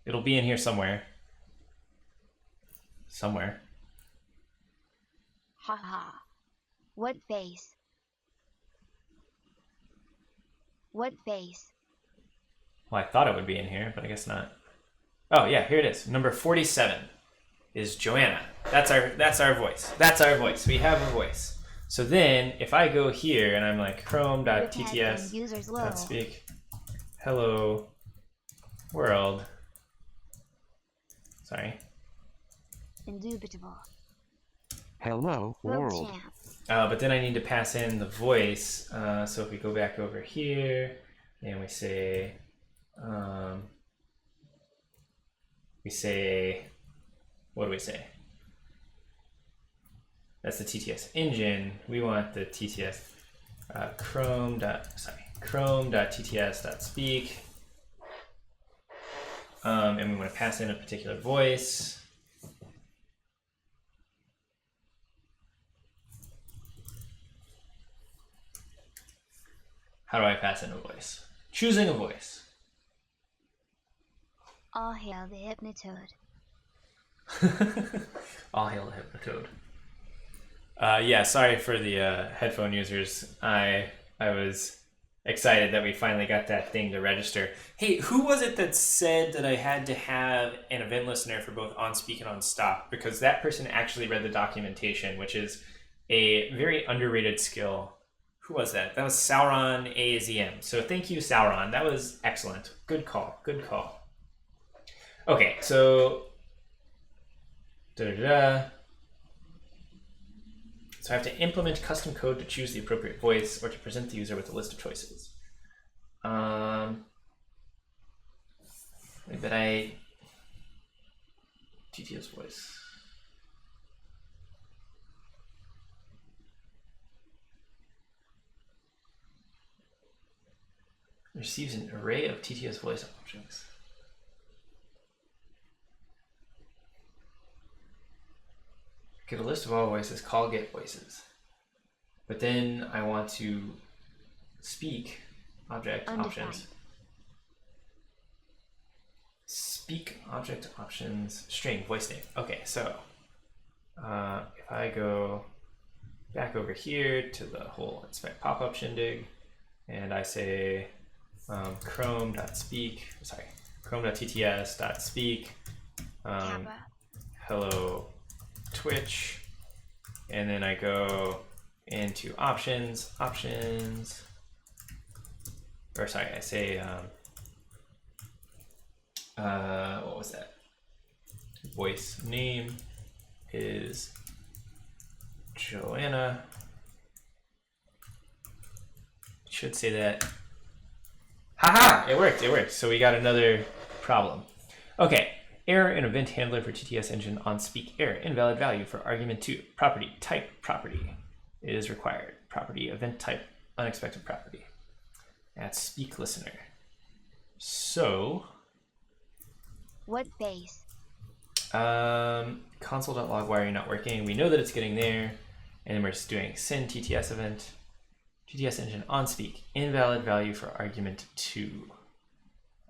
[SPEAKER 1] it'll be in here somewhere.
[SPEAKER 4] Haha. What face? What face?
[SPEAKER 1] Well, I thought it would be in here, but I guess not. Oh yeah, here it is. Number 47 is Joanna. That's our voice. We have a voice. So then if I go here and I'm like chrome.tts.speak hello world. Sorry.
[SPEAKER 4] Indubitable.
[SPEAKER 2] Hello, world.
[SPEAKER 1] But then I need to pass in the voice. So if we go back over here and we say, what do we say? That's the TTS engine. We want the TTS chrome.tts.speak. And we want to pass in a particular voice. How do I pass in a voice? Choosing a voice.
[SPEAKER 4] All hail the hypnotoad.
[SPEAKER 1] All hail the hypnotoad. Yeah, sorry for the headphone users. I was excited that we finally got that thing to register. Hey, who was it that said that I had to have an event listener for both on speak and on stop? Because that person actually read the documentation, which is a very underrated skill. Who was that? That was Sauron AZM. So thank you, Sauron. That was excellent. Good call. Okay, so So I have to implement custom code to choose the appropriate voice or to present the user with a list of choices. But TTS voice. Receives an array of TTS voice objects. Get a list of all voices, call get voices. But then I want to speak object options. Speak object options string voice name. Okay, so if I go back over here to the whole inspect pop-up shindig and I say chrome.tts.speak hello Twitch, and then I go into options, or sorry, I say, what was that? Voice name is Joanna. Should say that. Haha, it worked. So we got another problem. Okay. Error in event handler for TTS engine on speak error. Invalid value for argument 2. Property type property is required. property, event type, unexpected property. That's speak listener. So
[SPEAKER 4] What base?
[SPEAKER 1] console.log, why are you not working? We know that it's getting there. And then we're just doing send TTS event, TTS engine on speak, invalid value for argument 2.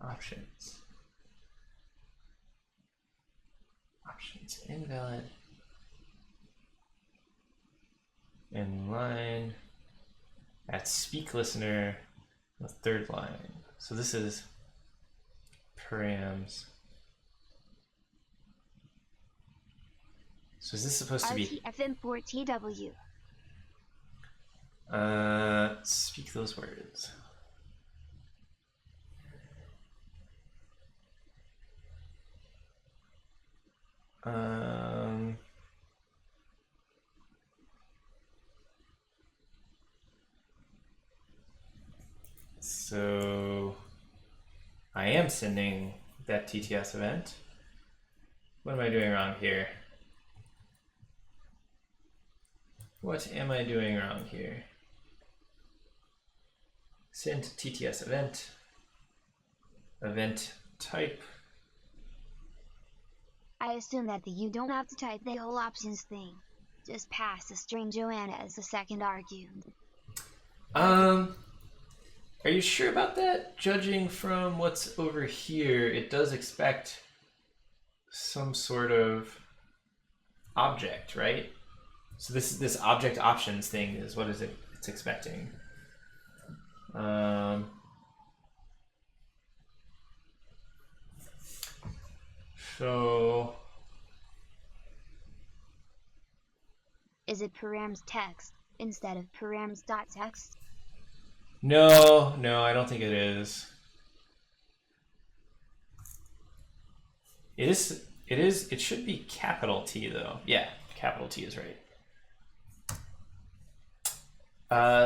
[SPEAKER 1] Options. Options, invalid. Inline. That's speak listener, the third line. So this is params. So is this supposed to be
[SPEAKER 4] RTF import TW.
[SPEAKER 1] speak those words. So I am sending that TTS event. What am I doing wrong here? What am I doing wrong here? Send TTS event, event type.
[SPEAKER 4] I assume that you don't have to type the whole options thing. Just pass the string Joanna as the second argument.
[SPEAKER 1] Are you sure about that? Judging from what's over here, it does expect some sort of object, right? So this object options thing is what is it? It's expecting. So
[SPEAKER 4] Is it params text instead of params.text?
[SPEAKER 1] no, I don't think it is. It should be capital T though. Yeah, capital T is right.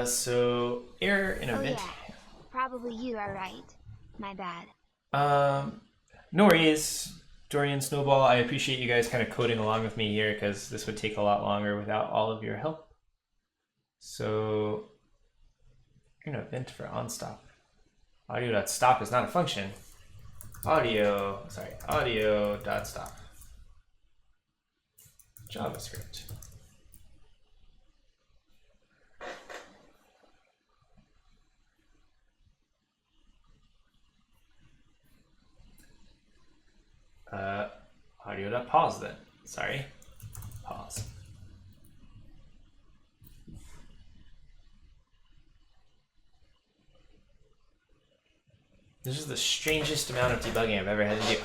[SPEAKER 1] So error in event.
[SPEAKER 4] Yeah, probably you are right. My bad.
[SPEAKER 1] No worries, Dorian Snowball. I appreciate you guys kind of coding along with me here because this would take a lot longer without all of your help. So an event for onStop. Audio.stop is not a function. Audio.stop. JavaScript. Audio.pause then. Sorry. Pause. This is the strangest amount of debugging I've ever had to do.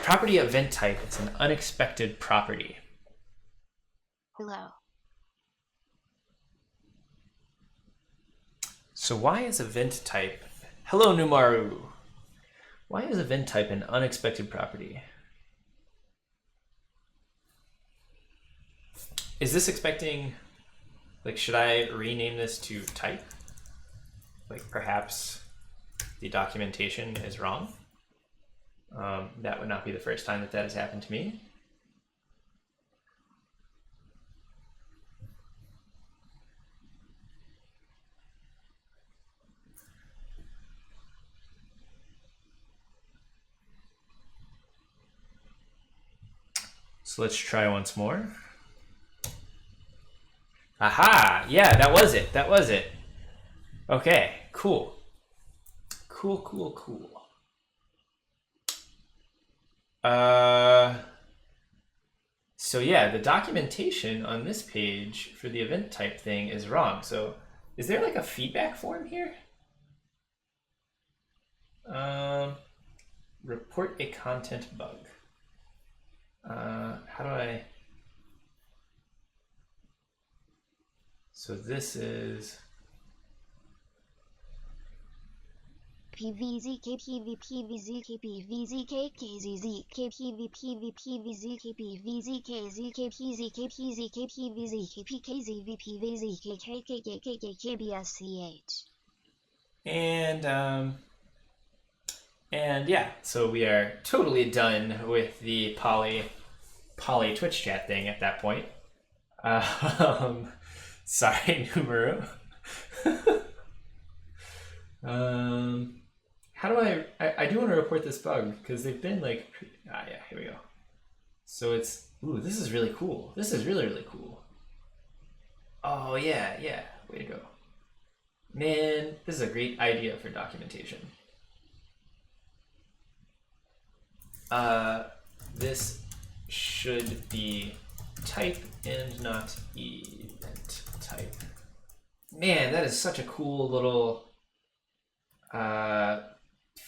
[SPEAKER 1] Property event type. It's an unexpected property.
[SPEAKER 4] Hello.
[SPEAKER 1] So why is event type... Hello, Numaru. Why is event type an unexpected property? Is this expecting... Like, should I rename this to type? Like, perhaps the documentation is wrong. That would not be the first time that has happened to me. So let's try once more. Aha! Yeah, that was it. That was it. Okay, cool. Cool. So yeah, the documentation on this page for the event type thing is wrong. So is there like a feedback form here? Report a content bug. How do I... So this is...
[SPEAKER 4] PVZK PV PVZK PVZK KZZ KPV PV PVZK PVZK ZK PZK PZK PVZK PKZV PVZK KKKK KBSCH.
[SPEAKER 1] And yeah, so we are totally done with the poly Twitch chat thing at that point. Sorry, Numeru. How do I do want to report this bug because they've been like, yeah, here we go. So it's, ooh, this is really cool. This is really, really cool. Oh yeah, way to go. Man, this is a great idea for documentation. This should be type and not event type. Man, that is such a cool little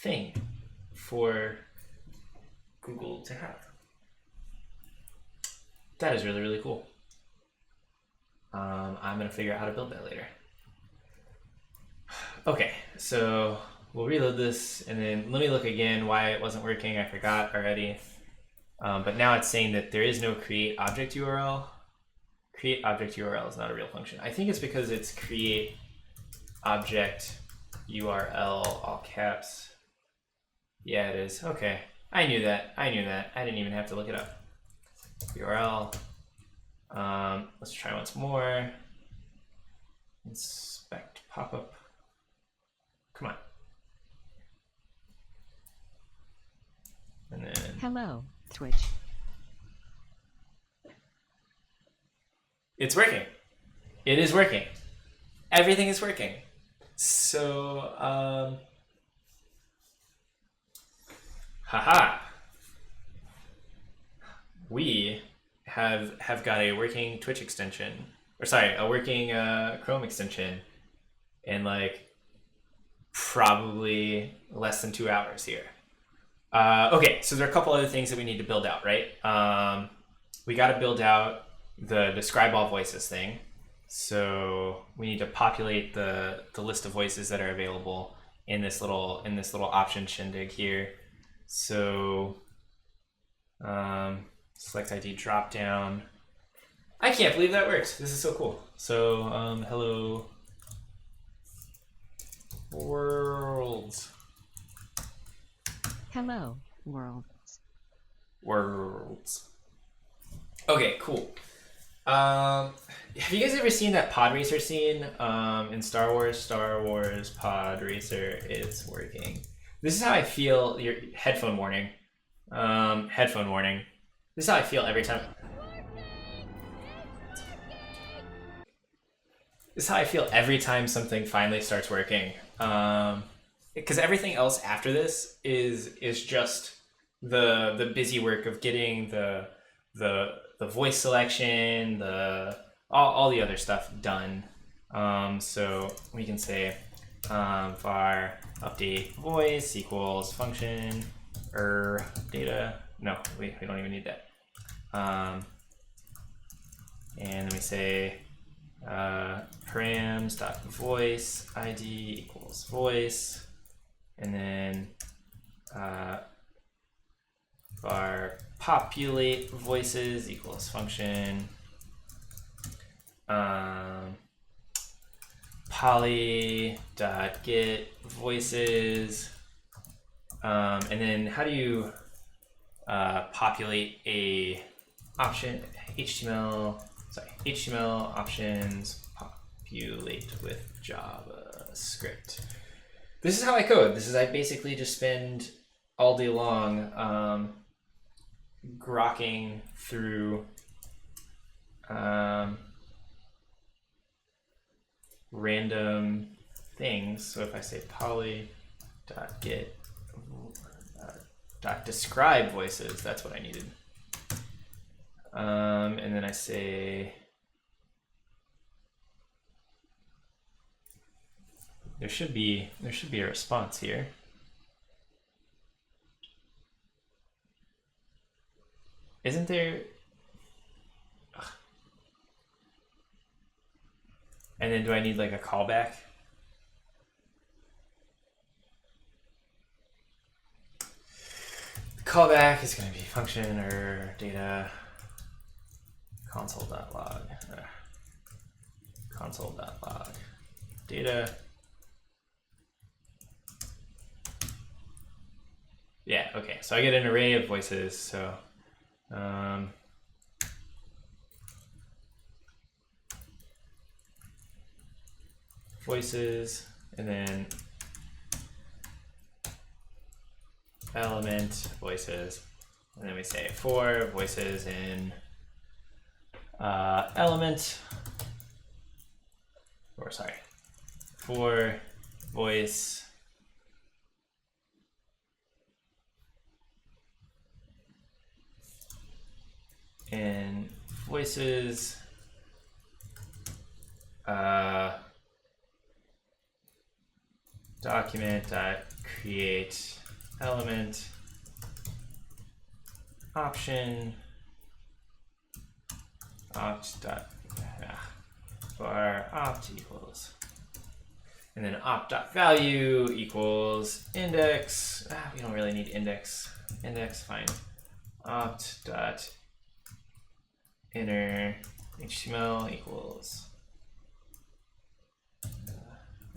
[SPEAKER 1] thing for Google to have. That is really, really cool. I'm gonna figure out how to build that later. Okay, so we'll reload this and then let me look again why it wasn't working. I forgot already. But now it's saying that there is no create object URL. Create object URL is not a real function. I think it's because it's create object URL, all caps. Yeah, it is. Okay, I knew that. I didn't even have to look it up. URL. Let's try once more. Inspect pop-up. Come on. And then
[SPEAKER 5] Hello, Twitch.
[SPEAKER 1] it's working. It is working. Everything is working. So, haha. We have got a working Twitch extension, or sorry, a working Chrome extension in like probably less than 2 hours here. Okay, so there are a couple other things that we need to build out, right? We got to build out the describe all voices thing. So we need to populate the list of voices that are available in this little option shindig here. So select ID drop down. I can't believe that works. This is so cool. So hello worlds.
[SPEAKER 5] Hello, world.
[SPEAKER 1] Worlds. Okay, cool. Have you guys ever seen that pod racer scene in Star Wars? Star Wars pod racer, it's working. This is how I feel. Your headphone warning. Headphone warning. This is how I feel every time. This is how I feel every time something finally starts working. Because everything else after this is just the busy work of getting the voice selection, all the other stuff done. So we can say var update voice equals function data. No, we don't even need that. And then we say params.voice id equals voice, and then var populate voices equals function poly.get voices, and then how do you populate a option HTML options populate with JavaScript. This is how I code. I basically just spend all day long grokking through random things. So if I say poly.get describe voices, that's what I needed. And then I say there should be a response here. Isn't there? Ugh. And then do I need like a callback? The callback is going to be function or data console.log data. Yeah, okay, so I get an array of voices. So voices, and then element voices, and then we say for voices in element, or sorry, for voice in voices document.create element option var opt equals, and then opt.value equals index. We don't really need index. Index, fine. Opt.inner HTML equals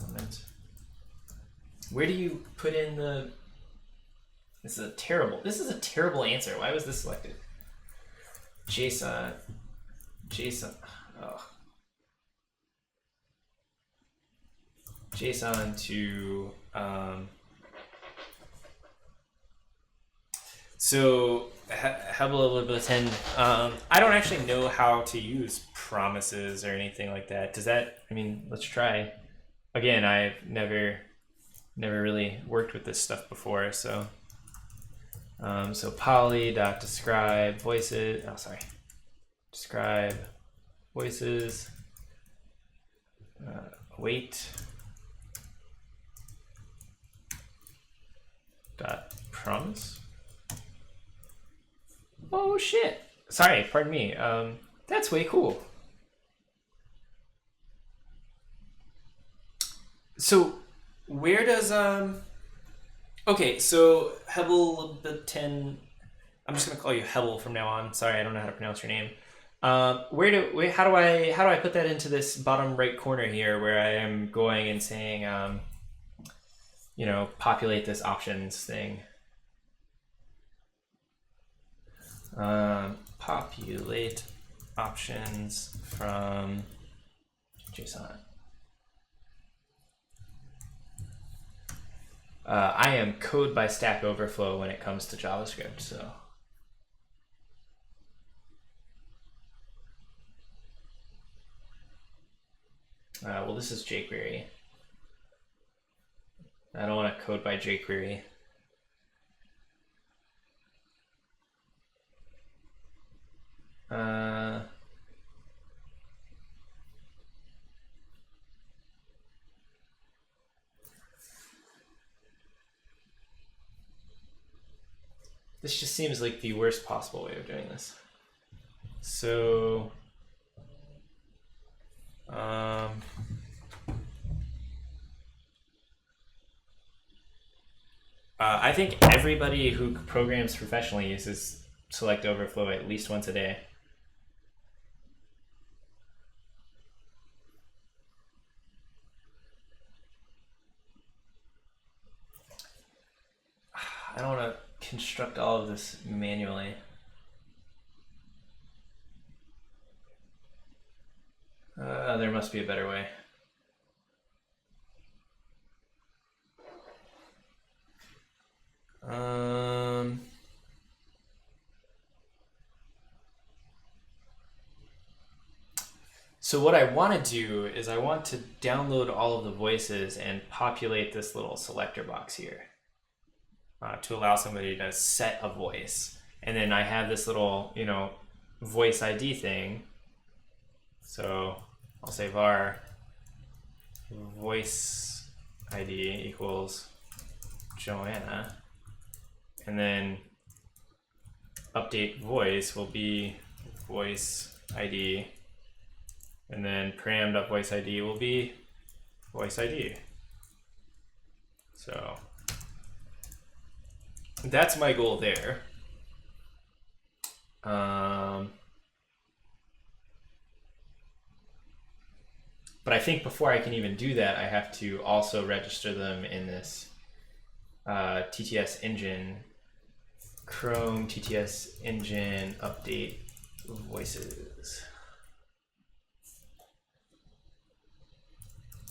[SPEAKER 1] element. Where do you put in the? This is a terrible answer. Why was this selected? JSON. Oh. JSON to so Hebel 10. I don't actually know how to use promises or anything like that. Does that? I mean, let's try. Again, I've never really worked with this stuff before, so so poly.describe voices. Oh, sorry. Describe voices. Wait. Dot promise. Oh shit! Sorry, pardon me. That's way cool. So where does okay, so Hebel 10. I'm just gonna call you Hebel from now on. Sorry, I don't know how to pronounce your name. How do I put that into this bottom right corner here where I am going and saying you know, populate this options thing. Populate options from JSON. I am code by Stack Overflow when it comes to JavaScript, so. Well, this is jQuery. I don't want to code by jQuery. This just seems like the worst possible way of doing this. So, I think everybody who programs professionally uses Select Overflow at least once a day. I don't want to construct all of this manually. There must be a better way. So what I want to do is I want to download all of the voices and populate this little selector box here to allow somebody to set a voice. And then I have this little, you know, voice ID thing. So I'll say var voice ID equals Joanna. And then update voice will be voice ID. And then param.voice ID will be voice ID. So that's my goal there. But I think before I can even do that, I have to also register them in this TTS engine, Chrome TTS engine update voices.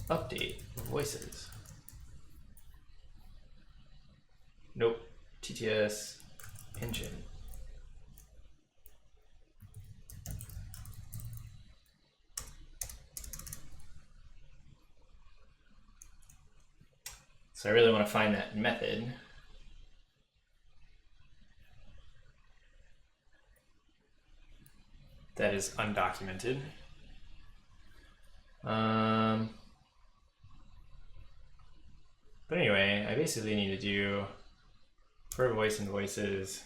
[SPEAKER 1] update voices. Nope. TTS engine. So I really want to find that method. That is undocumented. But anyway, I basically need to do for voice and voices,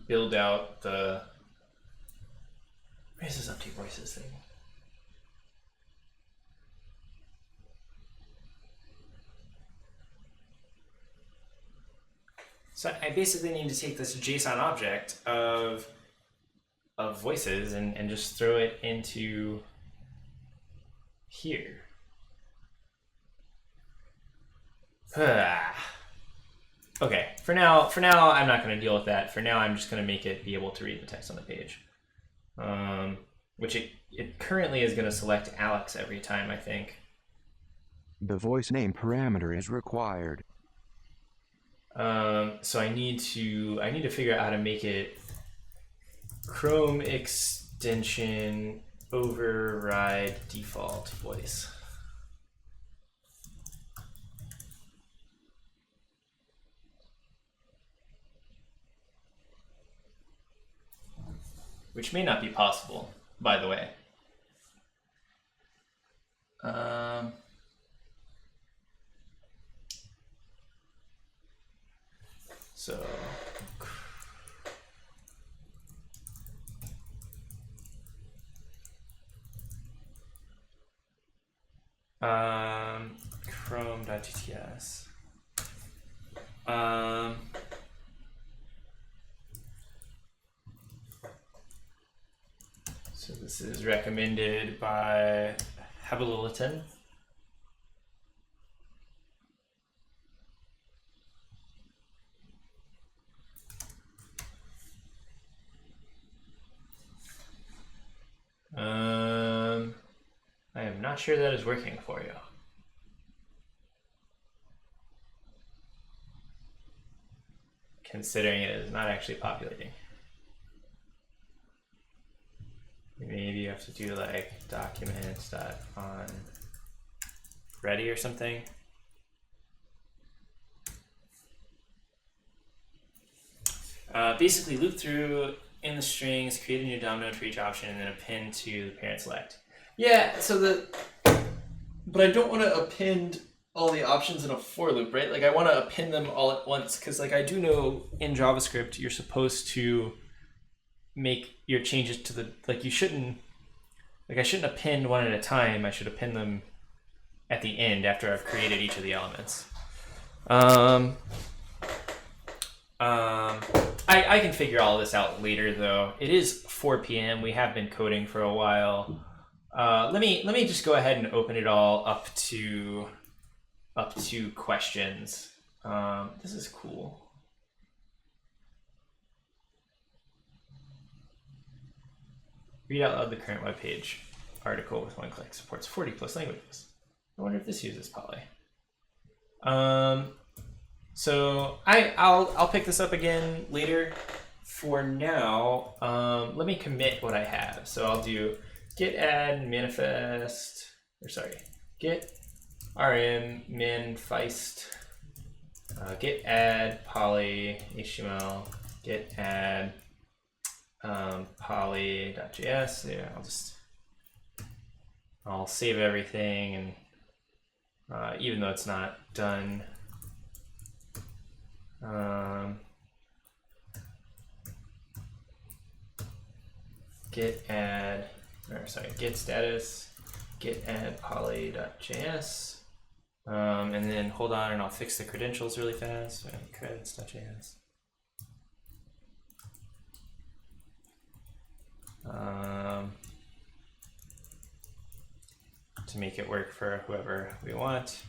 [SPEAKER 1] build out the, where's this update voices thing? So I basically need to take this JSON object of voices and just throw it into here. Okay, for now I'm not going to deal with that. For now I'm just going to make it be able to read the text on the page. Which it currently is going to select Alex every time, I think.
[SPEAKER 2] The voice name parameter is required.
[SPEAKER 1] So I need to figure out how to make it Chrome extension override default voice. Which may not be possible, by the way. So Chrome.tts. So this is recommended by Habililitan. I am not sure that is working for you. Considering it is not actually populating. Maybe you have to do like documents.on ready or something. Basically loop through in the strings, create a new DOM node for each option, and then append to the parent select. Yeah, so but I don't want to append all the options in a for loop, right? Like I want to append them all at once, because like I do know in JavaScript you're supposed to make your changes to the, like you shouldn't, like I shouldn't append one at a time. I should append them at the end after I've created each of the elements. I can figure all this out later though. It is 4 p.m. We have been coding for a while. Let me just go ahead and open it all up to questions. This is cool. Read out loud the current web page article with one click. Supports 40 plus languages. I wonder if this uses Poly. So I'll pick this up again later. For now, let me commit what I have. So I'll do git add manifest, or sorry, git rm manifest, git add poly HTML, git add poly.js. Yeah, I'll save everything, and even though it's not done, git status, git add poly.js, and then hold on and I'll fix the credentials really fast. Credits.js. To make it work for whoever we want.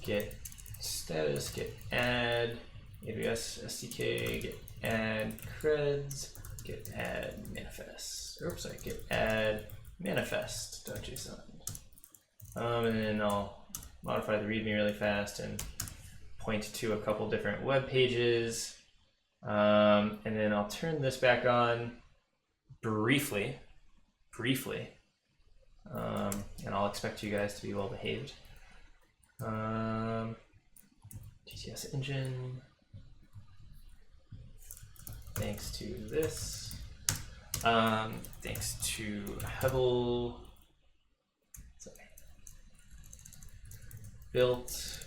[SPEAKER 1] Git status, git add, AWS SDK, git add creds, git add manifest. Oops, sorry, git add manifest.json. And then I'll modify the README really fast and point to a couple different web pages. And then I'll turn this back on briefly. And I'll expect you guys to be well behaved. TTS engine. Thanks to this. Thanks to Hebel. Sorry. Built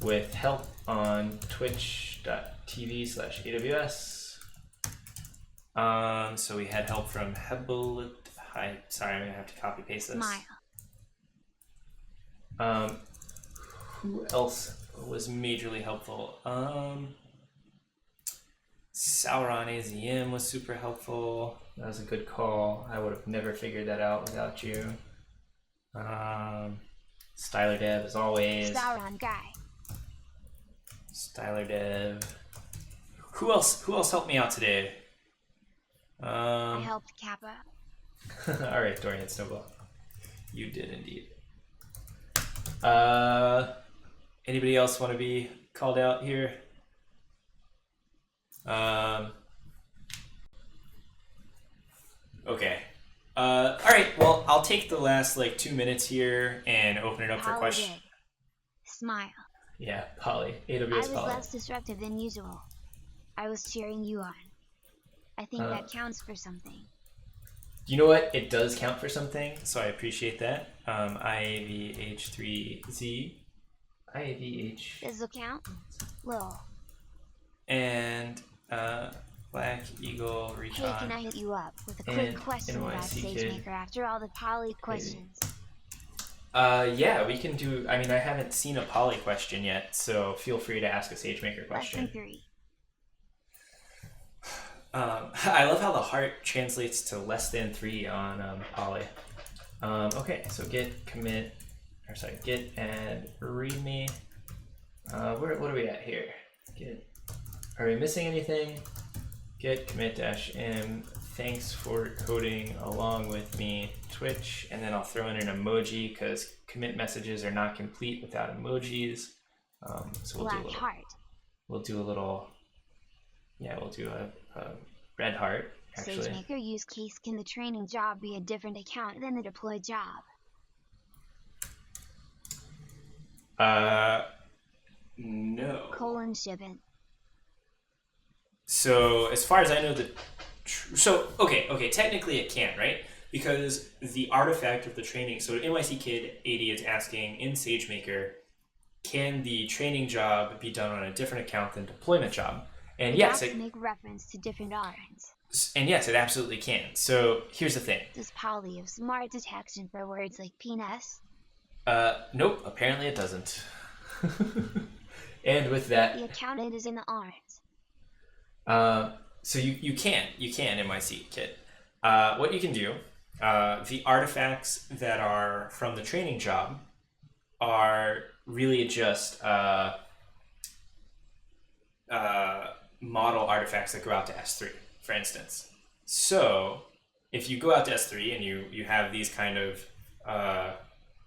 [SPEAKER 1] with help on twitch.tv/AWS. So we had help from Hebel. Hi, sorry, I'm gonna have to copy paste this.
[SPEAKER 4] Smile.
[SPEAKER 1] Who else was majorly helpful? Sauron AZM was super helpful. That was a good call. I would have never figured that out without you. Styler Dev, as always.
[SPEAKER 4] Sauron guy.
[SPEAKER 1] Styler Dev. Who else helped me out today?
[SPEAKER 4] I helped Kappa.
[SPEAKER 1] All right, Dorian Snowball. You did indeed. Anybody else want to be called out here? Okay. All right. Well, I'll take the last like 2 minutes here and open it up for questions.
[SPEAKER 4] Holiday. Smile.
[SPEAKER 1] Yeah, Poly. AWS
[SPEAKER 4] I was
[SPEAKER 1] Poly.
[SPEAKER 4] less disruptive than usual. I was cheering you on. I think that counts for something.
[SPEAKER 1] You know what? It does count for something, so I appreciate that. IAVH3Z. IAVH.
[SPEAKER 4] Does it count? Lol.
[SPEAKER 1] And Black Eagle
[SPEAKER 4] Hey,
[SPEAKER 1] Recon.
[SPEAKER 4] can I hit you up with a quick
[SPEAKER 1] And
[SPEAKER 4] question about
[SPEAKER 1] NYC
[SPEAKER 4] SageMaker after all the poly questions?
[SPEAKER 1] Yeah, we can do. I mean, I haven't seen a Poly question yet, so feel free to ask a SageMaker question.
[SPEAKER 4] Lesson 3.
[SPEAKER 1] I love how the heart translates to less than 3 on Poly. Okay, so git commit, or sorry, git add readme. What are we at here? Git. Are we missing anything? Git commit -m. Thanks for coding along with me, Twitch, and then I'll throw in an emoji because commit messages are not complete without emojis. So we'll
[SPEAKER 4] Black
[SPEAKER 1] do a little.
[SPEAKER 4] heart.
[SPEAKER 1] We'll do a little. Yeah, we'll do a red heart, actually.
[SPEAKER 4] SageMaker use case. Can the training job be a different account than the deploy job?
[SPEAKER 1] No.
[SPEAKER 4] Colon shipping.
[SPEAKER 1] So as far as I know, okay, technically it can, right? Because the artifact of the training, so NYC Kid 80 is asking in SageMaker, can the training job be done on a different account than deployment job? And yes, it
[SPEAKER 4] make reference to different RNs.
[SPEAKER 1] And yes, it absolutely can. So here's the thing.
[SPEAKER 4] Does Poly have smart detection for words like penis?
[SPEAKER 1] Nope, apparently it doesn't. And with that,
[SPEAKER 4] The account is in the RNs.
[SPEAKER 1] so you can NYC Kid. What you can do, the artifacts that are from the training job are really just model artifacts that go out to S3, for instance. So if you go out to S3 and you have these kind of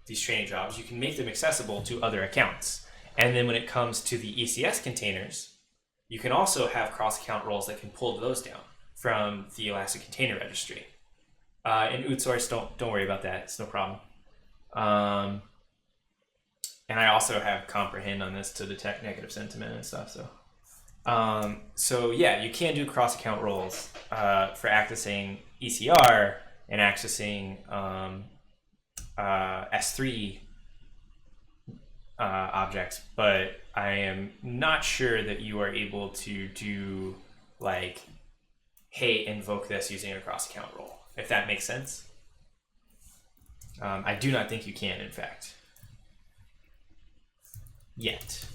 [SPEAKER 1] these training jobs, you can make them accessible to other accounts. And then when it comes to the ECS containers, you can also have cross-account roles that can pull those down from the Elastic Container Registry. In OotSource, don't worry about that. It's no problem. And I also have comprehend on this to detect negative sentiment and stuff. So yeah, you can do cross-account roles for accessing ECR and accessing S3 objects, but I am not sure that you are able to do like, hey, invoke this using a cross-account role, if that makes sense. I do not think you can, in fact. Yet.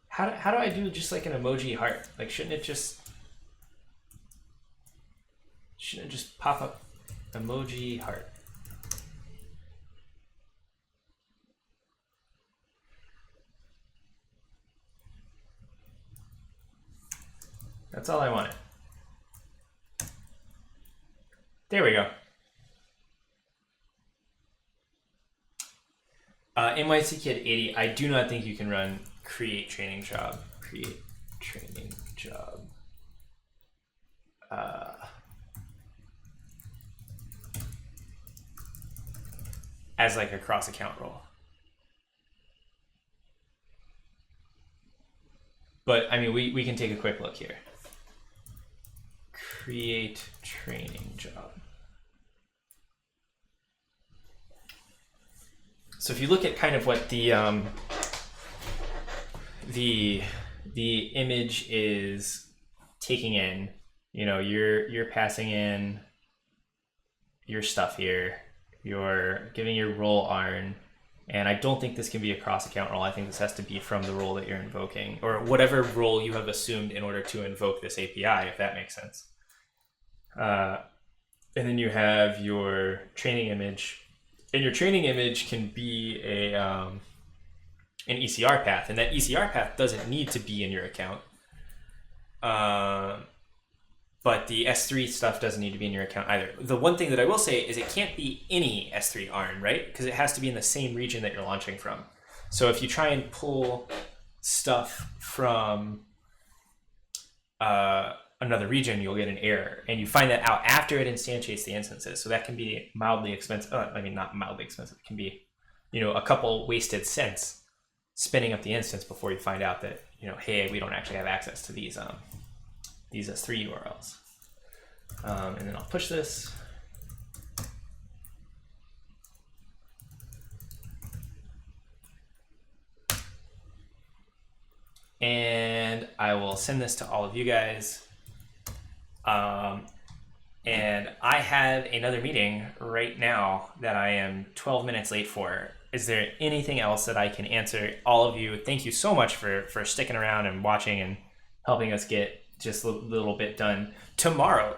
[SPEAKER 1] How do I do just like an emoji heart? Like, shouldn't it just pop up emoji heart? That's all I wanted. There we go. NYC Kid 80, I do not think you can run create training job. Create training job. As like a cross account role. But I mean, we can take a quick look here. Create training job. So if you look at kind of what the image is taking in, you know, you're passing in your stuff here, you're giving your role ARN, and I don't think this can be a cross-account role. I think this has to be from the role that you're invoking, or whatever role you have assumed in order to invoke this API, if that makes sense. And then you have your training image, and your training image can be an ECR path, and that ECR path doesn't need to be in your account. But the S3 stuff doesn't need to be in your account either. The one thing that I will say is it can't be any S3 ARN, right? Because it has to be in the same region that you're launching from. So if you try and pull stuff from another region, you'll get an error. And you find that out after it instantiates the instances. So that can be mildly expensive. I mean, not mildly expensive. It can be, you know, a couple wasted cents spinning up the instance before you find out that, you know, hey, we don't actually have access to these S3 URLs. And then I'll push this. And I will send this to all of you guys. And I have another meeting right now that I am 12 minutes late for. Is there anything else that I can answer? All of you, thank you so much for sticking around and watching and helping us get just a little bit done. Tomorrow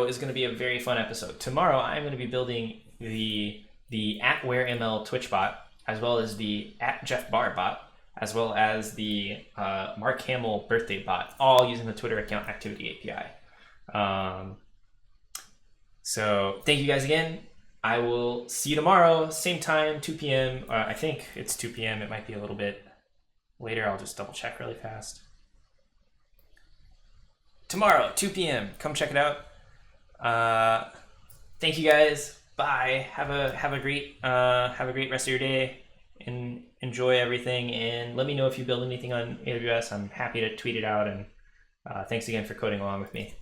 [SPEAKER 1] is going to be a very fun episode. Tomorrow, I'm going to be building the @WhereML Twitch bot, as well as the @JeffBar bot, as well as the Mark Hamill birthday bot, all using the Twitter account activity API. So thank you guys again. I will see you tomorrow, same time, 2 p.m. I think it's 2 p.m. It might be a little bit later. I'll just double check really fast. Tomorrow, 2 p.m. Come check it out. Thank you guys. Bye. Have a great rest of your day, and enjoy everything. And let me know if you build anything on AWS. I'm happy to tweet it out. And thanks again for coding along with me.